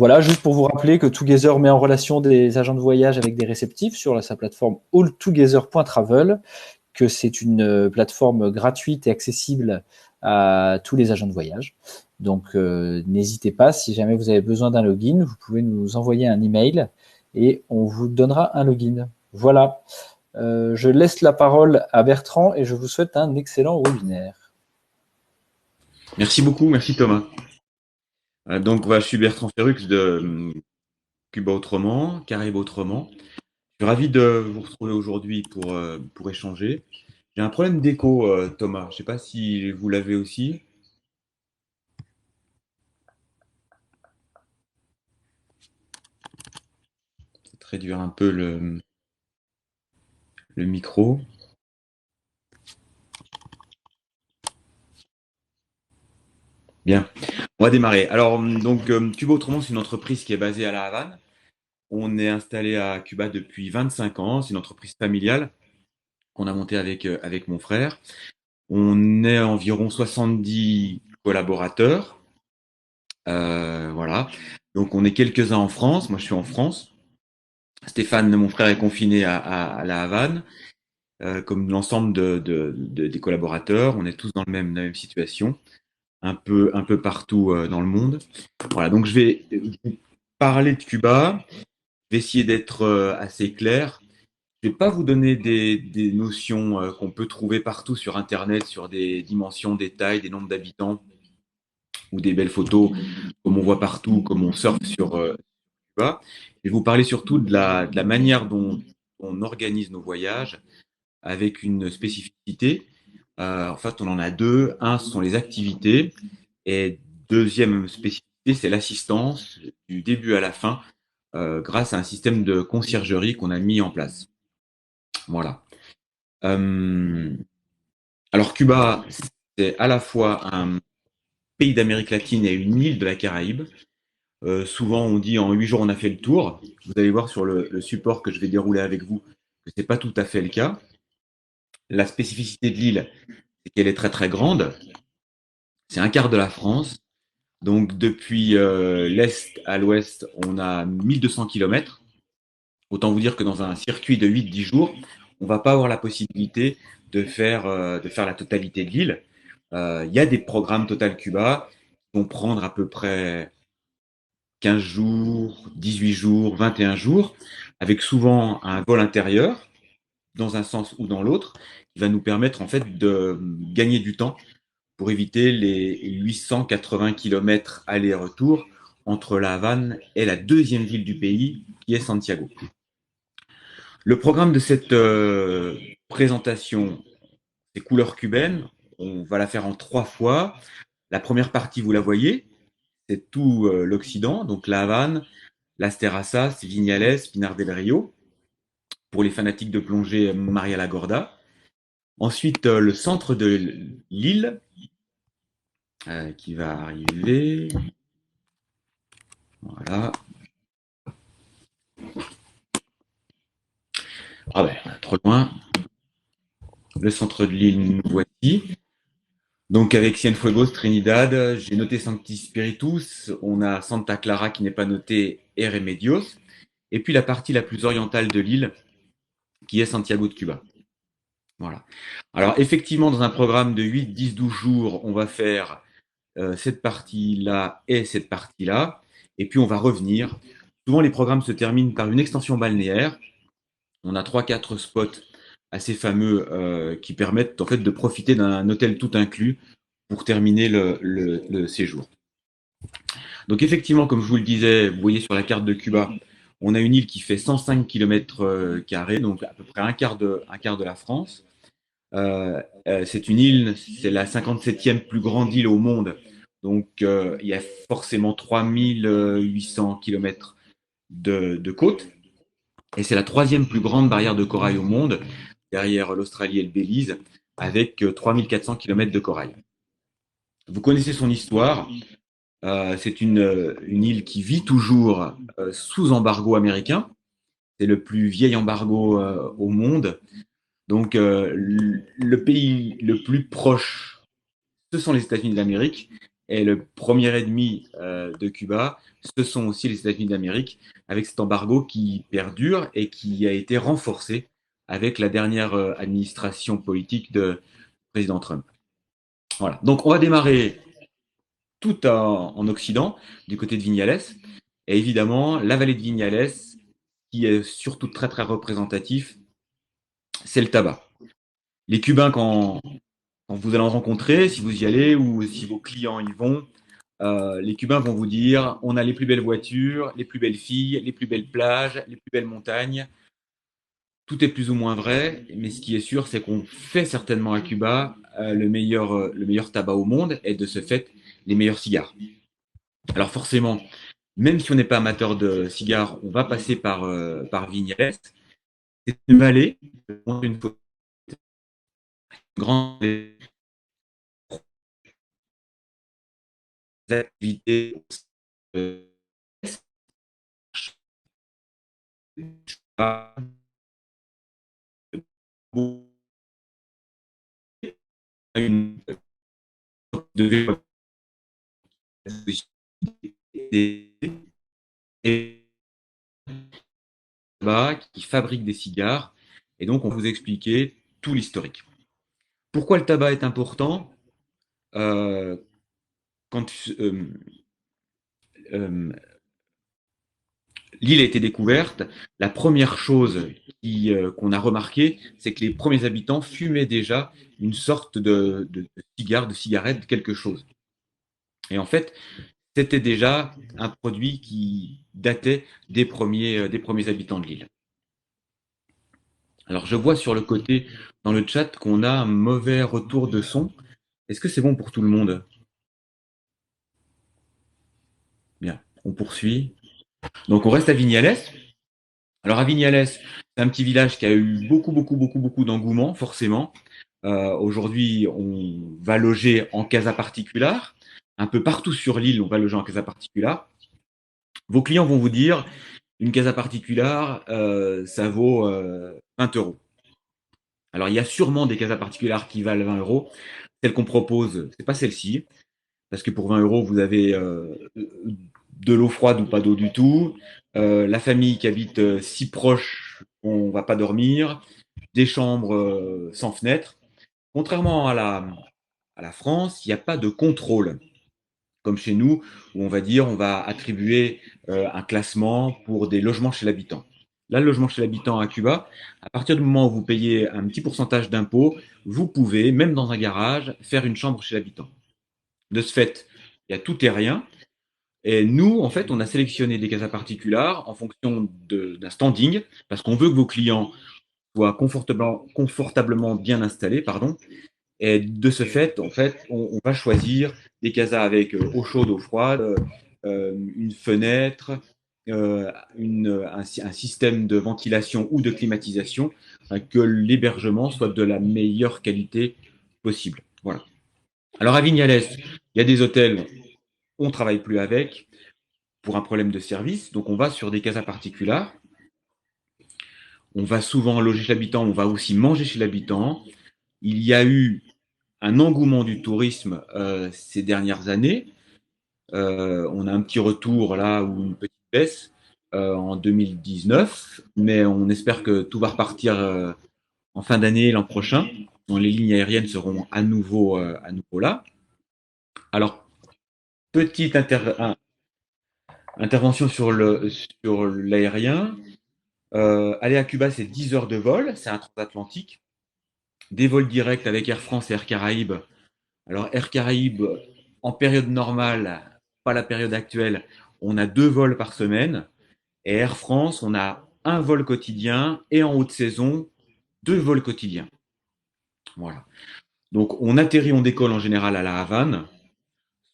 Voilà, juste pour vous rappeler que Together met en relation des agents de voyage avec des réceptifs sur sa plateforme alltogether.travel, que c'est une plateforme gratuite et accessible à tous les agents de voyage. Donc, n'hésitez pas, si jamais vous avez besoin d'un login, vous pouvez nous envoyer un email et on vous donnera un login. Voilà. Je laisse la parole à Bertrand et je vous souhaite un excellent webinaire. Merci beaucoup, merci Thomas. Donc, je suis Bertrand Ferrux de Cuba Autrement, Caraïbes Autrement. Je suis ravi de vous retrouver aujourd'hui pour échanger. J'ai un problème d'écho, Thomas. Je ne sais pas si vous l'avez aussi. Peut-être réduire un peu le micro. Bien, on va démarrer. Alors, donc, Cuba Autrement, c'est une entreprise qui est basée à La Havane. On est installé à Cuba depuis 25 ans. C'est une entreprise familiale qu'on a montée avec mon frère. On est environ 70 collaborateurs. Voilà. Donc, on est quelques-uns en France. Moi, je suis en France. Stéphane, mon frère, est confiné à La Havane, comme l'ensemble des collaborateurs. On est tous dans la même situation, un peu partout dans le monde. Voilà. Donc, je vais vous parler de Cuba. Je vais essayer d'être assez clair. Je ne vais pas vous donner des notions qu'on peut trouver partout sur Internet, sur des dimensions, des tailles, des nombres d'habitants ou des belles photos, comme on voit partout, comme on surfe sur Cuba. Je vais vous parler surtout de la manière dont on organise nos voyages avec une spécificité. En fait, on en a deux. Un, ce sont les activités. Et deuxième spécificité, c'est l'assistance du début à la fin grâce à un système de conciergerie qu'on a mis en place. Voilà. Alors, Cuba, c'est à la fois un pays d'Amérique latine et une île de la Caraïbe. Souvent, on dit en 8 jours, on a fait le tour. Vous allez voir sur le support que je vais dérouler avec vous que ce n'est pas tout à fait le cas. La spécificité de l'île, c'est qu'elle est très très grande. C'est un quart de la France. Donc, depuis l'est à l'ouest, on a 1200 kilomètres. Autant vous dire que dans un circuit de 8-10 jours, on ne va pas avoir la possibilité de faire la totalité de l'île. Il y a des programmes Total Cuba qui vont prendre à peu près 15 jours, 18 jours, 21 jours, avec souvent un vol intérieur, dans un sens ou dans l'autre, qui va nous permettre en fait de gagner du temps pour éviter les 880 km aller-retour entre La Havane et la deuxième ville du pays, qui est Santiago. Le programme de cette présentation, c'est couleurs cubaines. On va la faire en 3 fois. La première partie, vous la voyez, c'est tout l'Occident, donc La Havane, Las Terrazas, Viñales, Pinar del Río. Pour les fanatiques de plongée, Maria la Gorda. Ensuite, le centre de l'île qui va arriver. Voilà. Ah ben, trop loin. Le centre de l'île, nous voici. Donc avec Cienfuegos, Trinidad, j'ai noté Sancti Spiritus, on a Santa Clara qui n'est pas noté et Remedios, et puis la partie la plus orientale de l'île qui est Santiago de Cuba. Voilà. Alors effectivement, dans un programme de 8, 10, 12 jours, on va faire cette partie-là et cette partie-là, et puis on va revenir. Souvent, les programmes se terminent par une extension balnéaire. On a 3-4 spots assez fameux qui permettent en fait de profiter d'un hôtel tout inclus pour terminer le séjour. Donc effectivement, comme je vous le disais, vous voyez sur la carte de Cuba, on a une île qui fait 105 km², donc à peu près un quart de la France. C'est une île, c'est la 57e plus grande île au monde. Donc, il y a forcément 3800 km de côte. Et c'est la troisième plus grande barrière de corail au monde, derrière l'Australie et le Belize, avec 3400 km de corail. Vous connaissez son histoire. C'est une île qui vit toujours sous embargo américain. C'est le plus vieil embargo au monde. Donc, le pays le plus proche, ce sont les États-Unis d'Amérique. Et le premier ennemi de Cuba, ce sont aussi les États-Unis d'Amérique, avec cet embargo qui perdure et qui a été renforcé avec la dernière administration politique de président Trump. Voilà. Donc, on va démarrer tout en Occident, du côté de Vignales. Et évidemment, la vallée de Vignales, qui est surtout très, très représentatif, c'est le tabac. Les Cubains, quand vous allez en rencontrer, si vous y allez ou si vos clients y vont, les Cubains vont vous dire on a les plus belles voitures, les plus belles filles, les plus belles plages, les plus belles montagnes. Tout est plus ou moins vrai, mais ce qui est sûr, c'est qu'on fait certainement à Cuba le meilleur tabac au monde et de ce fait, les meilleurs cigares. Alors forcément, même si on n'est pas amateur de cigares, on va passer par Vignales. C'est une vallée, une grande activité une de et qui fabrique des cigares. Et donc, on va vous expliquer tout l'historique. Pourquoi le tabac est important euh, quand euh, l'île a été découverte, la première chose qu'on a remarqué, c'est que les premiers habitants fumaient déjà une sorte de cigare, de cigarette, quelque chose. Et en fait, c'était déjà un produit qui datait des premiers habitants de l'île. Alors, je vois sur le côté, dans le chat, qu'on a un mauvais retour de son. Est-ce que c'est bon pour tout le monde? Bien, on poursuit. Donc, on reste à Vignales. Alors, à Vignales, c'est un petit village qui a eu beaucoup d'engouement, forcément. Aujourd'hui, on va loger en casa particular. Un peu partout sur l'île, on va loger en casa particular. Vos clients vont vous dire, une casa particular, ça vaut 20 euros. Alors, il y a sûrement des casas particulières qui valent 20 euros. Celle qu'on propose, c'est pas celle-ci, parce que pour 20 euros, vous avez de l'eau froide ou pas d'eau du tout, la famille qui habite si proche, on va pas dormir, des chambres sans fenêtre. Contrairement à la France, il n'y a pas de contrôle, comme chez nous, où on va dire on va attribuer un classement pour des logements chez l'habitant. Là, le logement chez l'habitant à Cuba, à partir du moment où vous payez un petit pourcentage d'impôt, vous pouvez, même dans un garage, faire une chambre chez l'habitant. De ce fait, il y a tout et rien. Et nous, en fait, on a sélectionné des casas particulières en fonction d'un standing, parce qu'on veut que vos clients soient confortablement bien installés, pardon. Et de ce fait, en fait, on va choisir des casas avec eau chaude, eau froide, une fenêtre, un système de ventilation ou de climatisation, que l'hébergement soit de la meilleure qualité possible. Voilà. Alors à Vignales, il y a des hôtels, on ne travaille plus avec pour un problème de service, donc on va sur des casas particulières. On va souvent loger chez l'habitant, on va aussi manger chez l'habitant. Il y a eu un engouement du tourisme ces dernières années. On a un petit retour là ou une petite baisse en 2019, mais on espère que tout va repartir en fin d'année l'an prochain, quand les lignes aériennes seront à nouveau là. Alors, petite intervention sur l'aérien. Aller à Cuba, c'est 10 heures de vol, c'est un transatlantique. Des vols directs avec Air France et Air Caraïbes. Alors, Air Caraïbes, en période normale, pas la période actuelle, on a 2 vols par semaine. Et Air France, on a un vol quotidien et en haute saison, 2 vols quotidiens. Voilà. Donc, on atterrit, on décolle en général à La Havane,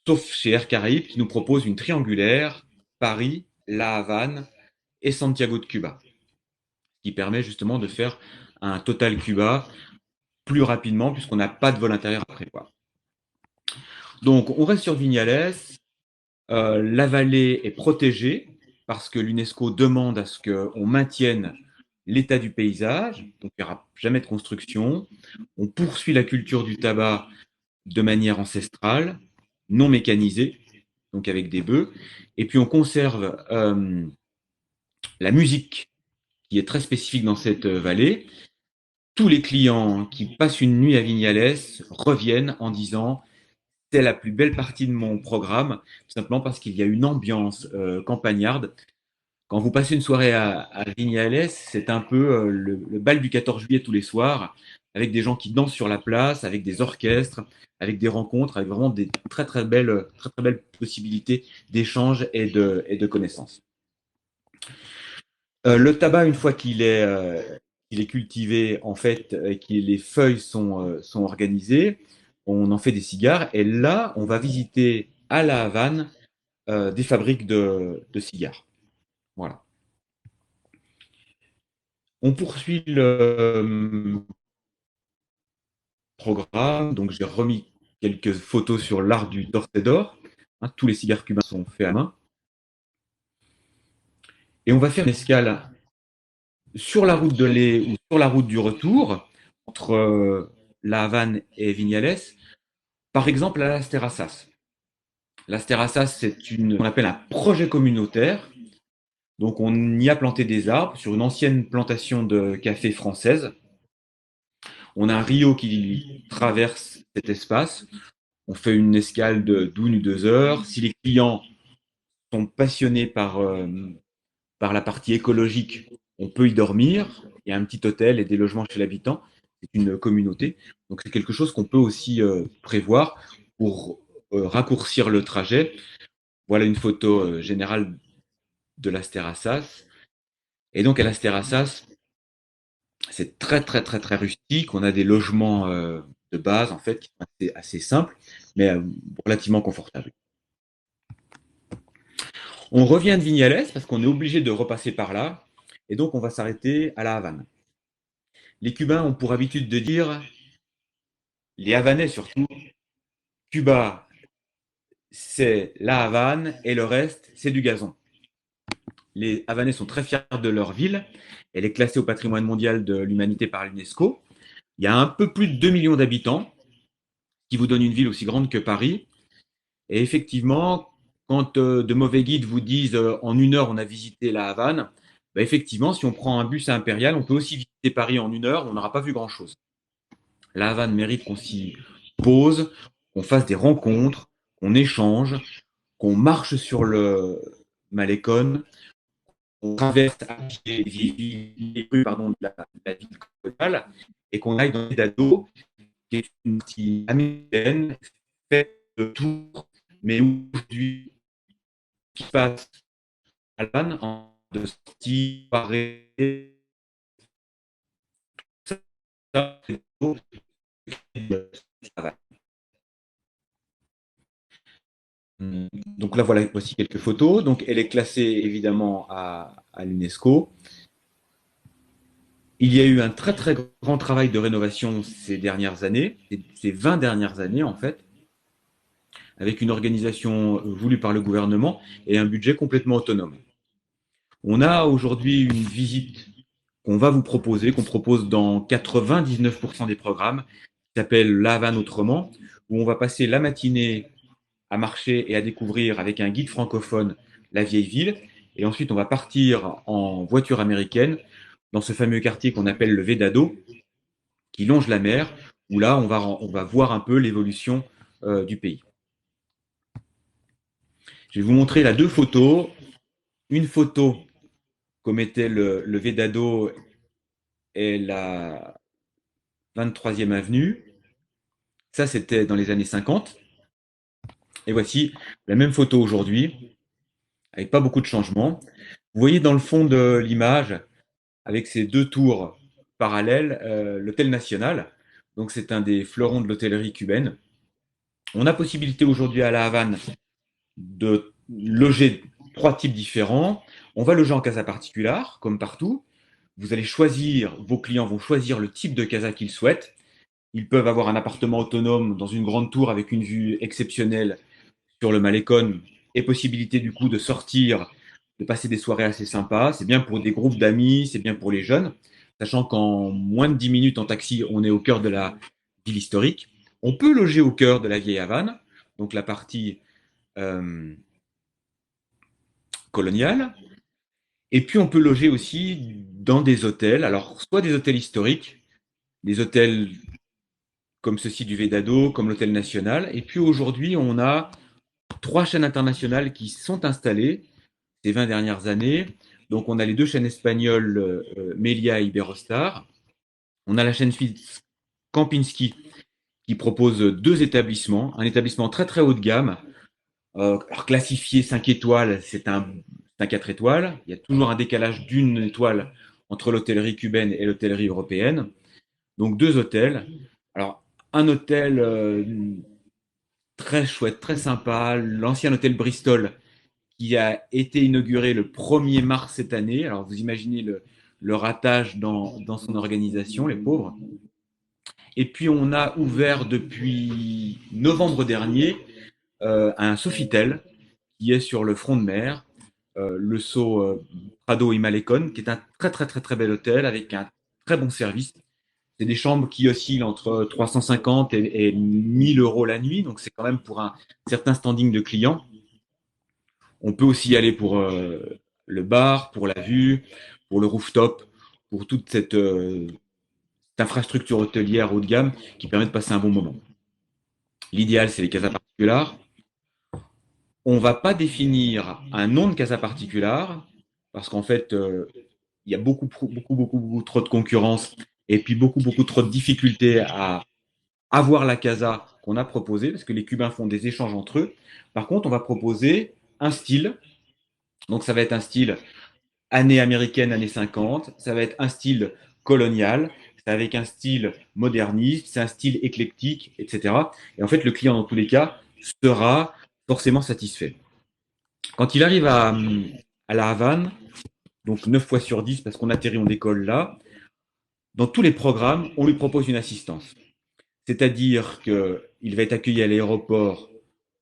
sauf chez Air Caraïbes qui nous propose une triangulaire Paris, La Havane et Santiago de Cuba, qui permet justement de faire un total Cuba plus rapidement puisqu'on n'a pas de vol intérieur à prévoir. Donc, on reste sur Vignales. La vallée est protégée parce que l'UNESCO demande à ce qu'on maintienne l'état du paysage, donc il n'y aura jamais de construction. On poursuit la culture du tabac de manière ancestrale. non mécanisés, donc avec des bœufs. Et puis on conserve la musique qui est très spécifique dans cette vallée. Tous les clients qui passent une nuit à Vignales reviennent en disant c'est la plus belle partie de mon programme, tout simplement parce qu'il y a une ambiance campagnarde. Quand vous passez une soirée à Vignales, c'est un peu le bal du 14 juillet tous les soirs, avec des gens qui dansent sur la place, avec des orchestres, avec des rencontres, avec vraiment des très, très belles possibilités d'échange et de connaissances. Le tabac, une fois qu'il est cultivé, en fait, et que les feuilles sont organisées, on en fait des cigares. Et là, on va visiter à La Havane des fabriques de cigares. Voilà. On poursuit le programme. Donc, j'ai remis quelques photos sur l'art du torcedor. Hein, tous les cigares cubains sont faits à main. Et on va faire une escale sur la route de l'aller ou sur la route du retour entre La Havane et Vignales. Par exemple, à Las Terrassas. Las Terrassas, on appelle un projet communautaire. Donc, on y a planté des arbres sur une ancienne plantation de café française. On a un rio qui traverse cet espace. On fait une escale d'1 ou 2 heures. Si les clients sont passionnés par la partie écologique, on peut y dormir. Il y a un petit hôtel et des logements chez l'habitant. C'est une communauté. Donc, c'est quelque chose qu'on peut aussi prévoir pour raccourcir le trajet. Voilà une photo générale de Las Terrassas. Et donc, à Las Terrassas, c'est très, très, très, très rustique. On a des logements de base, en fait, qui sont assez simples, mais relativement confortables. On revient de Vignales parce qu'on est obligé de repasser par là. Et donc, on va s'arrêter à La Havane. Les Cubains ont pour habitude de dire, les Havanais surtout, Cuba, c'est La Havane et le reste, c'est du gazon. Les Havanais sont très fiers de leur ville. Elle est classée au patrimoine mondial de l'humanité par l'UNESCO. Il y a un peu plus de 2 millions d'habitants, ce qui vous donne une ville aussi grande que Paris. Et effectivement, quand de mauvais guides vous disent en 1 heure on a visité La Havane, bah effectivement, si on prend un bus à Impérial, on peut aussi visiter Paris en 1 heure, on n'aura pas vu grand-chose. La Havane mérite qu'on s'y pose, qu'on fasse des rencontres, qu'on échange, qu'on marche sur le Malecón, qu'on traverse à pied les rues de la ville communale et qu'on aille dans les Dado, qui est une petite américaine faite de tours, mais aujourd'hui qui passe à l'âne en de sortie, soirée, ça, donc là, voilà, voici quelques photos. Donc, elle est classée évidemment à l'UNESCO. Il y a eu un très très grand travail de rénovation ces dernières années, ces 20 dernières années en fait, avec une organisation voulue par le gouvernement et un budget complètement autonome. On a aujourd'hui une visite qu'on va vous proposer, qu'on propose dans 99% des programmes, qui s'appelle La Havane autrement, où on va passer la matinée à marcher et à découvrir avec un guide francophone la vieille ville. Et ensuite, on va partir en voiture américaine dans ce fameux quartier qu'on appelle le Vedado, qui longe la mer, où là, on va voir un peu l'évolution du pays. Je vais vous montrer là 2 photos. Une photo, comme était le Vedado et la 23e avenue. Ça, c'était dans les années 50. Et voici la même photo aujourd'hui, avec pas beaucoup de changements. Vous voyez dans le fond de l'image, avec ces 2 tours parallèles, l'hôtel national. Donc, c'est un des fleurons de l'hôtellerie cubaine. On a possibilité aujourd'hui à La Havane de loger 3 types différents. On va loger en casa particular, comme partout. Vous allez choisir, vos clients vont choisir le type de casa qu'ils souhaitent. Ils peuvent avoir un appartement autonome dans une grande tour avec une vue exceptionnelle sur le Malecón et possibilité du coup de sortir, de passer des soirées assez sympas. C'est bien pour des groupes d'amis, c'est bien pour les jeunes, sachant qu'en moins de 10 minutes en taxi, on est au cœur de la ville historique. On peut loger au cœur de la vieille Havane. donc la partie coloniale. Et puis on peut loger aussi dans des hôtels, alors soit des hôtels historiques, des hôtels comme ceux-ci du Vedado, comme l'Hôtel National. Et puis aujourd'hui, on a 3 chaînes internationales qui sont installées ces 20 dernières années. Donc on a les 2 chaînes espagnoles, Melia et Iberostar. On a la chaîne suisse Kempinski qui propose 2 établissements. Un établissement très très haut de gamme, alors classifié 5 étoiles, c'est un 4 étoiles. Il y a toujours un décalage d'une étoile entre l'hôtellerie cubaine et l'hôtellerie européenne. Donc 2 hôtels. Alors un hôtel très chouette, très sympa, l'ancien hôtel Bristol qui a été inauguré le 1er mars cette année. Alors vous imaginez le ratage dans son organisation, les pauvres. Et puis on a ouvert depuis novembre dernier un Sofitel qui est sur le front de mer, le Sceau Prado y Malecón, qui est un très très très très bel hôtel avec un très bon service. C'est des chambres qui oscillent entre 350 et 1000 euros la nuit, donc c'est quand même pour un certain standing de clients. On peut aussi y aller pour le bar, pour la vue, pour le rooftop, pour toute cette infrastructure hôtelière haut de gamme qui permet de passer un bon moment. L'idéal, c'est les casas particulars. On ne va pas définir un nom de casa particular parce qu'en fait, il y a beaucoup trop de concurrence et puis beaucoup trop de difficultés à avoir la casa qu'on a proposée parce que les Cubains font des échanges entre eux. Par contre, on va proposer un style. Donc, ça va être un style année américaine, années 50. Ça va être un style colonial. C'est avec un style moderniste. C'est un style éclectique, etc. Et en fait, le client, dans tous les cas, sera forcément satisfait. Quand il arrive à La Havane, donc 9 fois sur 10, parce qu'on atterrit, on décolle là, dans tous les programmes, on lui propose une assistance. C'est-à-dire qu'il va être accueilli à l'aéroport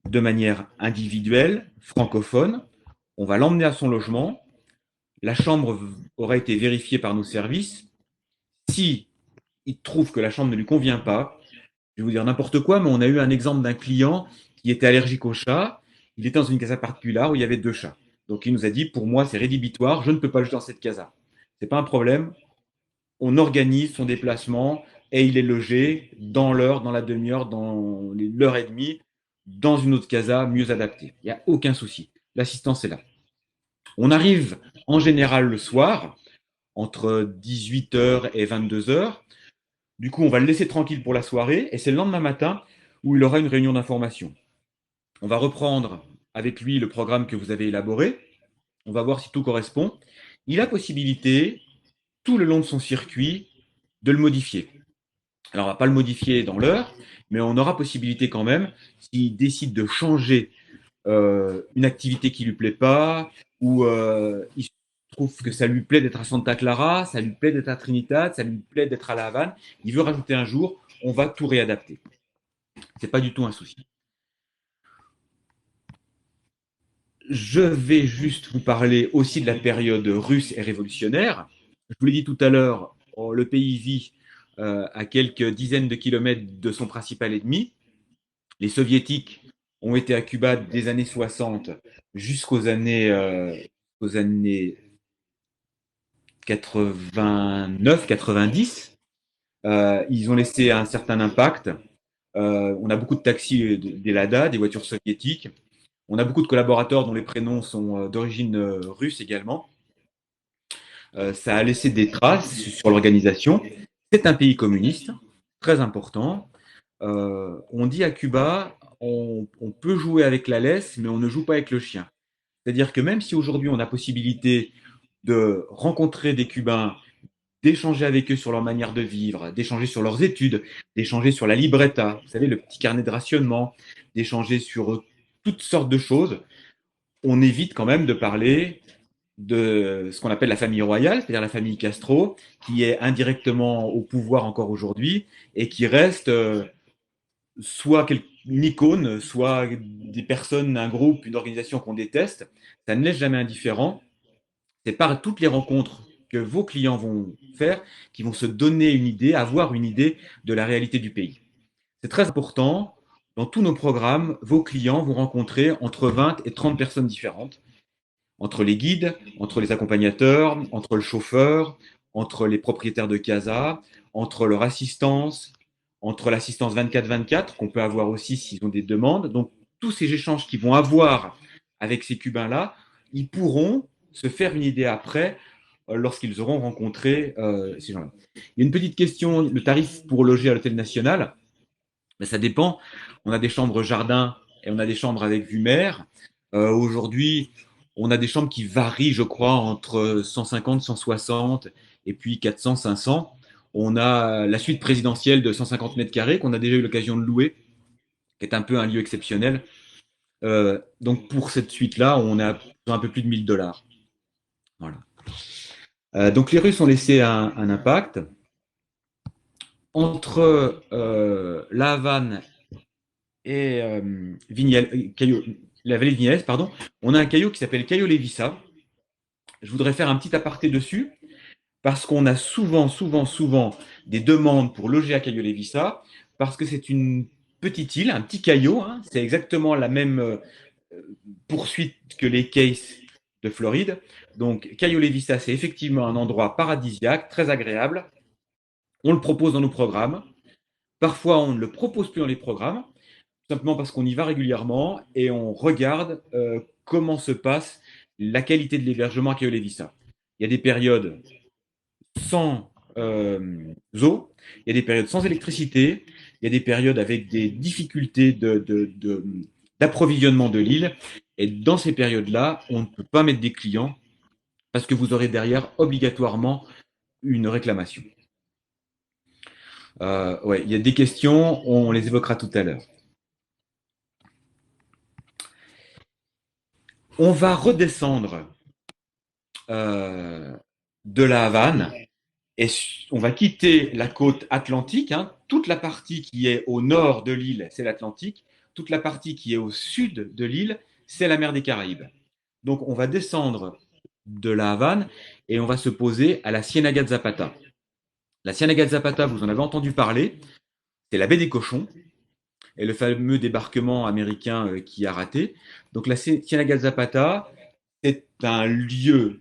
de manière individuelle, francophone. On va l'emmener à son logement. La chambre aura été vérifiée par nos services. Si il trouve que la chambre ne lui convient pas, je vais vous dire n'importe quoi, mais on a eu un exemple d'un client qui était allergique aux chats. Il était dans une casa particulière où il y avait 2 chats. Donc il nous a dit, pour moi, c'est rédhibitoire, je ne peux pas le jeter dans cette casa. C'est pas un problème. On organise son déplacement et il est logé dans l'heure, dans la demi-heure, dans l'heure et demie, dans une autre casa mieux adaptée. Il n'y a aucun souci. L'assistance est là. On arrive en général le soir, entre 18h et 22h. Du coup, on va le laisser tranquille pour la soirée et c'est le lendemain matin où il aura une réunion d'information. On va reprendre avec lui le programme que vous avez élaboré. On va voir si tout correspond. Il a possibilité, tout le long de son circuit, de le modifier. Alors, on ne va pas le modifier dans l'heure, mais on aura possibilité quand même, s'il décide de changer une activité qui ne lui plaît pas, ou il trouve que ça lui plaît d'être à Santa Clara, ça lui plaît d'être à Trinidad, ça lui plaît d'être à La Havane, il veut rajouter un jour, on va tout réadapter. Ce n'est pas du tout un souci. Je vais juste vous parler aussi de la période russe et révolutionnaire. Je vous l'ai dit tout à l'heure, le pays vit à quelques dizaines de kilomètres de son principal ennemi. Les soviétiques ont été à Cuba des années 60 aux années 89-90. Ils ont laissé un certain impact. On a beaucoup de taxis des Lada, des voitures soviétiques. On a beaucoup de collaborateurs dont les prénoms sont d'origine russe également. Ça a laissé des traces sur l'organisation. C'est un pays communiste, très important. On dit à Cuba, on peut jouer avec la laisse, mais on ne joue pas avec le chien. C'est-à-dire que même si aujourd'hui on a possibilité de rencontrer des Cubains, d'échanger avec eux sur leur manière de vivre, d'échanger sur leurs études, d'échanger sur la libreta, vous savez, le petit carnet de rationnement, d'échanger sur toutes sortes de choses, on évite quand même de parler de ce qu'on appelle la famille royale, c'est-à-dire la famille Castro, qui est indirectement au pouvoir encore aujourd'hui et qui reste soit une icône, soit des personnes, un groupe, une organisation qu'on déteste. Ça ne laisse jamais indifférent. C'est par toutes les rencontres que vos clients vont faire qui vont se donner une idée, avoir une idée de la réalité du pays. C'est très important. dans tous nos programmes, vos clients vont rencontrer entre 20 et 30 personnes différentes, entre les guides, entre les accompagnateurs, entre le chauffeur, entre les propriétaires de casa, entre leur assistance, entre l'assistance 24-24 qu'on peut avoir aussi s'ils ont des demandes. Donc, tous ces échanges qu'ils vont avoir avec ces Cubains-là, ils pourront se faire une idée après lorsqu'ils auront rencontré ces gens-là. Il y a une petite question, le tarif pour loger à l'hôtel national, ben, ça dépend. On a des chambres jardin et on a des chambres avec vue mer. Aujourd'hui, on a des chambres qui varient, je crois, entre 150, 160 et puis 400, 500. On a la suite présidentielle de 150 mètres carrés qu'on a déjà eu l'occasion de louer, qui est un peu un lieu exceptionnel. Donc pour cette suite-là, on a un peu plus de 1000 $. Voilà. Donc les rues sont laissées un impact. Entre La Havane et la vallée de Vignales, pardon, on a un caillou qui s'appelle Cayo Levisa. Je voudrais faire un petit aparté dessus parce qu'on a souvent des demandes pour loger à Cayo Levisa parce que c'est une petite île, un petit caillou. Hein, c'est exactement la même poursuite que les Cays de Floride. Donc Cayo Levisa, c'est effectivement un endroit paradisiaque, très agréable. On le propose dans nos programmes. Parfois, on ne le propose plus dans les programmes simplement parce qu'on y va régulièrement et on regarde comment se passe la qualité de l'hébergement à Keolevisa. Il y a des périodes sans eau, il y a des périodes sans électricité, il y a des périodes avec des difficultés d'approvisionnement de l'île. Et dans ces périodes-là, on ne peut pas mettre des clients parce que vous aurez derrière obligatoirement une réclamation. Ouais, il y a des questions, on les évoquera tout à l'heure. On va redescendre de la Havane et on va quitter la côte atlantique. Hein. Toute la partie qui est au nord de l'île, c'est l'Atlantique. Toute la partie qui est au sud de l'île, c'est la mer des Caraïbes. Donc on va descendre de la Havane et on va se poser à la Ciénaga de Zapata. La Ciénaga de Zapata, vous en avez entendu parler, c'est la baie des Cochons et le fameux débarquement américain qui a raté. Donc la Ciénaga de Zapata, c'est un lieu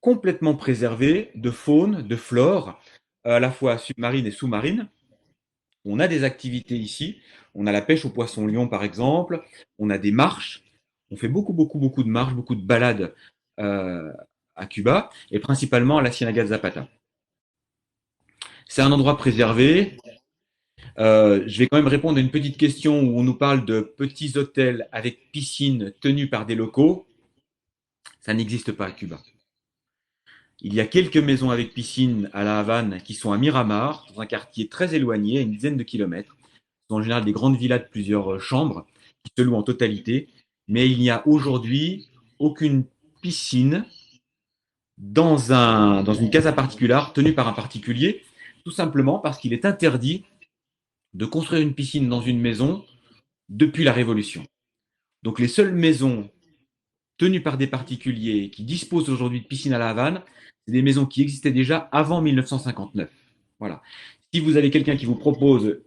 complètement préservé de faune, de flore, à la fois submarine et sous-marine. On a des activités ici. On a la pêche au poisson-lion, par exemple. On a des marches. On fait beaucoup de marches, beaucoup de balades à Cuba, et principalement à la Ciénaga de Zapata. C'est un endroit préservé. Je vais quand même répondre à une petite question où on nous parle de petits hôtels avec piscine tenus par des locaux. Ça n'existe pas à Cuba. Il y a quelques maisons avec piscine à La Havane qui sont à Miramar, dans un quartier très éloigné, à une dizaine de kilomètres. Ce sont en général des grandes villas de plusieurs chambres qui se louent en totalité. Mais il n'y a aujourd'hui aucune piscine dans une casa particulière tenue par un particulier, tout simplement parce qu'il est interdit de construire une piscine dans une maison depuis la Révolution. Donc les seules maisons tenues par des particuliers qui disposent aujourd'hui de piscine à La Havane, c'est des maisons qui existaient déjà avant 1959. Voilà. Si vous avez quelqu'un qui vous propose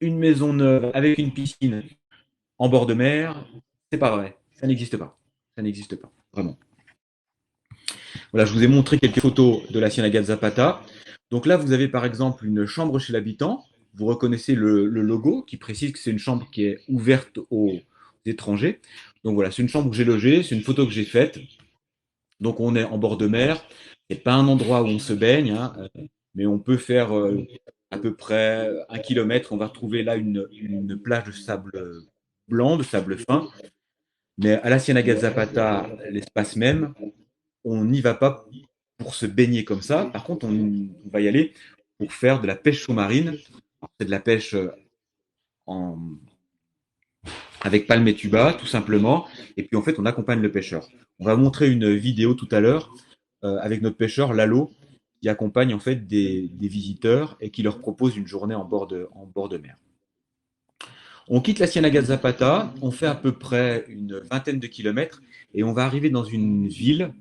une maison neuve avec une piscine en bord de mer, c'est pas vrai. Ça n'existe pas. Ça n'existe pas. Vraiment. Voilà, je vous ai montré quelques photos de la Ciénaga de Zapata. Donc là, vous avez par exemple une chambre chez l'habitant. Vous reconnaissez le logo qui précise que c'est une chambre qui est ouverte aux étrangers. Donc voilà, c'est une chambre que j'ai logée, c'est une photo que j'ai faite. Donc on est en bord de mer. C'est pas un endroit où on se baigne, hein, mais on peut faire à peu près 1 kilomètre. On va retrouver là une plage de sable blanc, de sable fin. Mais à la Ciénaga de Zapata, l'espace même, on n'y va pas pour se baigner comme ça. Par contre, on va y aller pour faire de la pêche sous-marine. C'est de la pêche en, avec palme et tuba, tout simplement. Et puis en fait, on accompagne le pêcheur. On va montrer une vidéo tout à l'heure avec notre pêcheur Lalo, qui accompagne en fait des visiteurs et qui leur propose une journée en bord de mer. On quitte la Ciénaga de Zapata, on fait à peu près une vingtaine de kilomètres et on va arriver dans une ville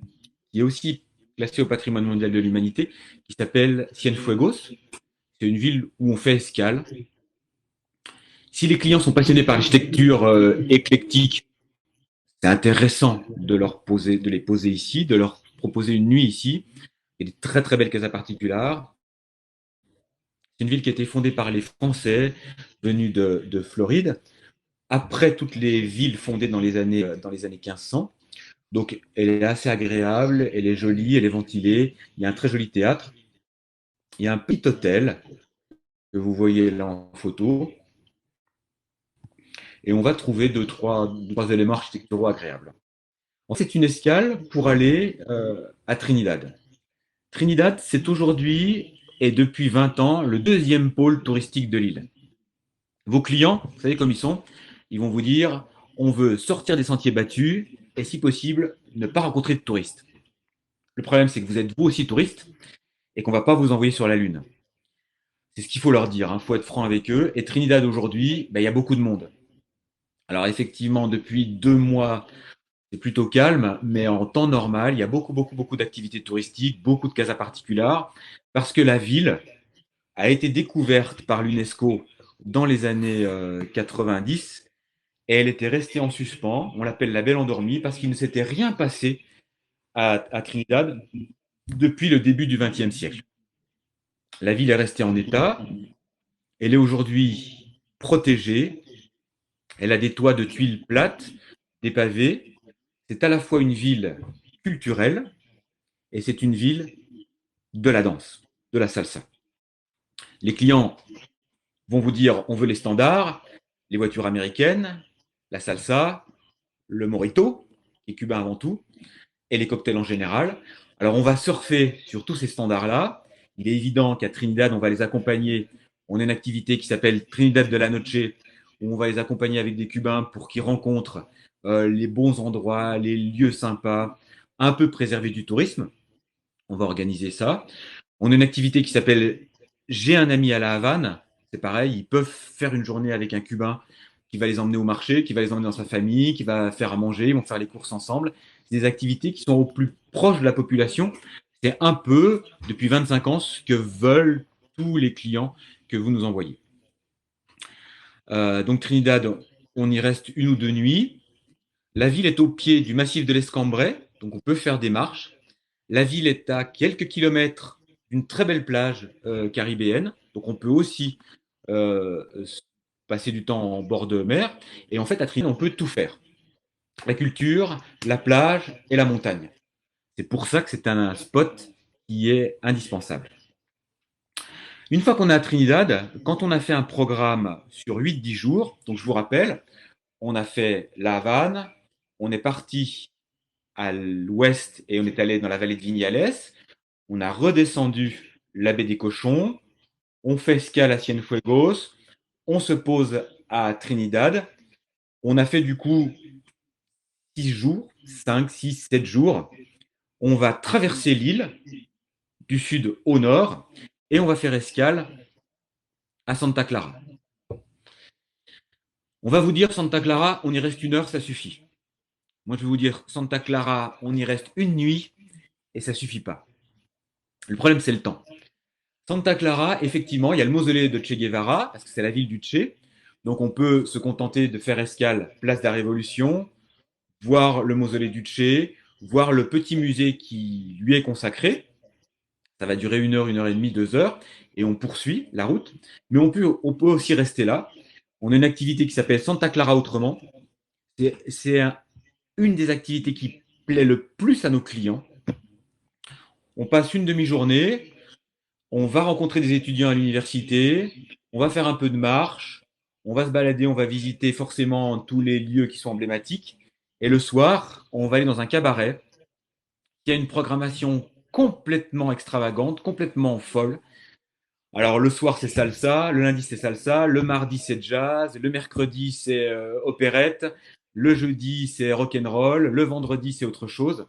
qui est aussi classée au patrimoine mondial de l'humanité, qui s'appelle Cienfuegos. C'est une ville où on fait escale. Si les clients sont passionnés par l'architecture éclectique, c'est intéressant de les poser ici, de leur proposer une nuit ici. Il y a des très très belles casas particulières. C'est une ville qui a été fondée par les Français venus de Floride, après toutes les villes fondées dans les années 1500. Donc elle est assez agréable, elle est jolie, elle est ventilée. Il y a un très joli théâtre. Il y a un petit hôtel que vous voyez là en photo. Et on va trouver deux, trois éléments architecturaux agréables. C'est une escale pour aller à Trinidad. Trinidad, c'est aujourd'hui et depuis 20 ans le deuxième pôle touristique de l'île. Vos clients, vous savez comme ils sont, ils vont vous dire on veut sortir des sentiers battus et si possible ne pas rencontrer de touristes. Le problème, c'est que vous êtes vous aussi touriste et qu'on ne va pas vous envoyer sur la Lune. C'est ce qu'il faut leur dire, il faut être franc avec eux. Et Trinidad aujourd'hui, il y a beaucoup de monde. Alors effectivement, depuis 2 mois, c'est plutôt calme, mais en temps normal, il y a beaucoup, beaucoup, beaucoup d'activités touristiques, beaucoup de casas particulières, parce que la ville a été découverte par l'UNESCO dans les années 90 et elle était restée en suspens. On l'appelle la Belle Endormie parce qu'il ne s'était rien passé à Trinidad depuis le début du XXe siècle. La ville est restée en état. Elle est aujourd'hui protégée. Elle a des toits de tuiles plates, des pavés. C'est à la fois une ville culturelle et c'est une ville de la danse, de la salsa. Les clients vont vous dire on veut les standards, les voitures américaines, la salsa, le morito, qui est cubain avant tout, et les cocktails en général. Alors on va surfer sur tous ces standards-là. Il est évident qu'à Trinidad, on va les accompagner. On a une activité qui s'appelle Trinidad de la Noche, où on va les accompagner avec des Cubains pour qu'ils rencontrent les bons endroits, les lieux sympas, un peu préservés du tourisme. On va organiser ça. On a une activité qui s'appelle J'ai un ami à la Havane. C'est pareil, ils peuvent faire une journée avec un Cubain qui va les emmener au marché, qui va les emmener dans sa famille, qui va faire à manger, ils vont faire les courses ensemble. C'est des activités qui sont au plus proche de la population. C'est un peu, depuis 25 ans, ce que veulent tous les clients que vous nous envoyez. Donc Trinidad, on y reste 1 ou 2 nuits. La ville est au pied du massif de l'Escambray, donc on peut faire des marches. La ville est à quelques kilomètres d'une très belle plage caribéenne, donc on peut aussi euh, passer du temps en bord de mer. Et en fait, à Trinidad, on peut tout faire. La culture, la plage et la montagne. C'est pour ça que c'est un spot qui est indispensable. Une fois qu'on est à Trinidad, quand on a fait un programme sur 8-10 jours, donc je vous rappelle, on a fait La Havane, on est parti à l'ouest et on est allé dans la vallée de Vignales, on a redescendu la baie des Cochons, on fait escale à Cienfuegos, on se pose à Trinidad, on a fait du coup 6 jours, 5, 6, 7 jours, on va traverser l'île du sud au nord et on va faire escale à Santa Clara. On va vous dire Santa Clara, on y reste 1 heure, ça suffit. Moi, je vais vous dire Santa Clara, on y reste 1 nuit et ça suffit pas. Le problème, c'est le temps. Santa Clara, effectivement, il y a le mausolée de Che Guevara, parce que c'est la ville du Che. Donc, on peut se contenter de faire escale place de la Révolution, voir le mausolée du Che, voir le petit musée qui lui est consacré. Ça va durer 1 heure, 1 heure et demie, 2 heures, et on poursuit la route. Mais on peut aussi rester là. On a une activité qui s'appelle Santa Clara Autrement. C'est une des activités qui plaît le plus à nos clients. On passe une demi-journée, on va rencontrer des étudiants à l'université, on va faire un peu de marche, on va se balader, on va visiter forcément tous les lieux qui sont emblématiques. Et le soir, on va aller dans un cabaret qui a une programmation complètement extravagante, complètement folle. Alors le soir c'est salsa, le lundi c'est salsa, le mardi c'est jazz, le mercredi c'est opérette, le jeudi c'est rock'n'roll, le vendredi c'est autre chose.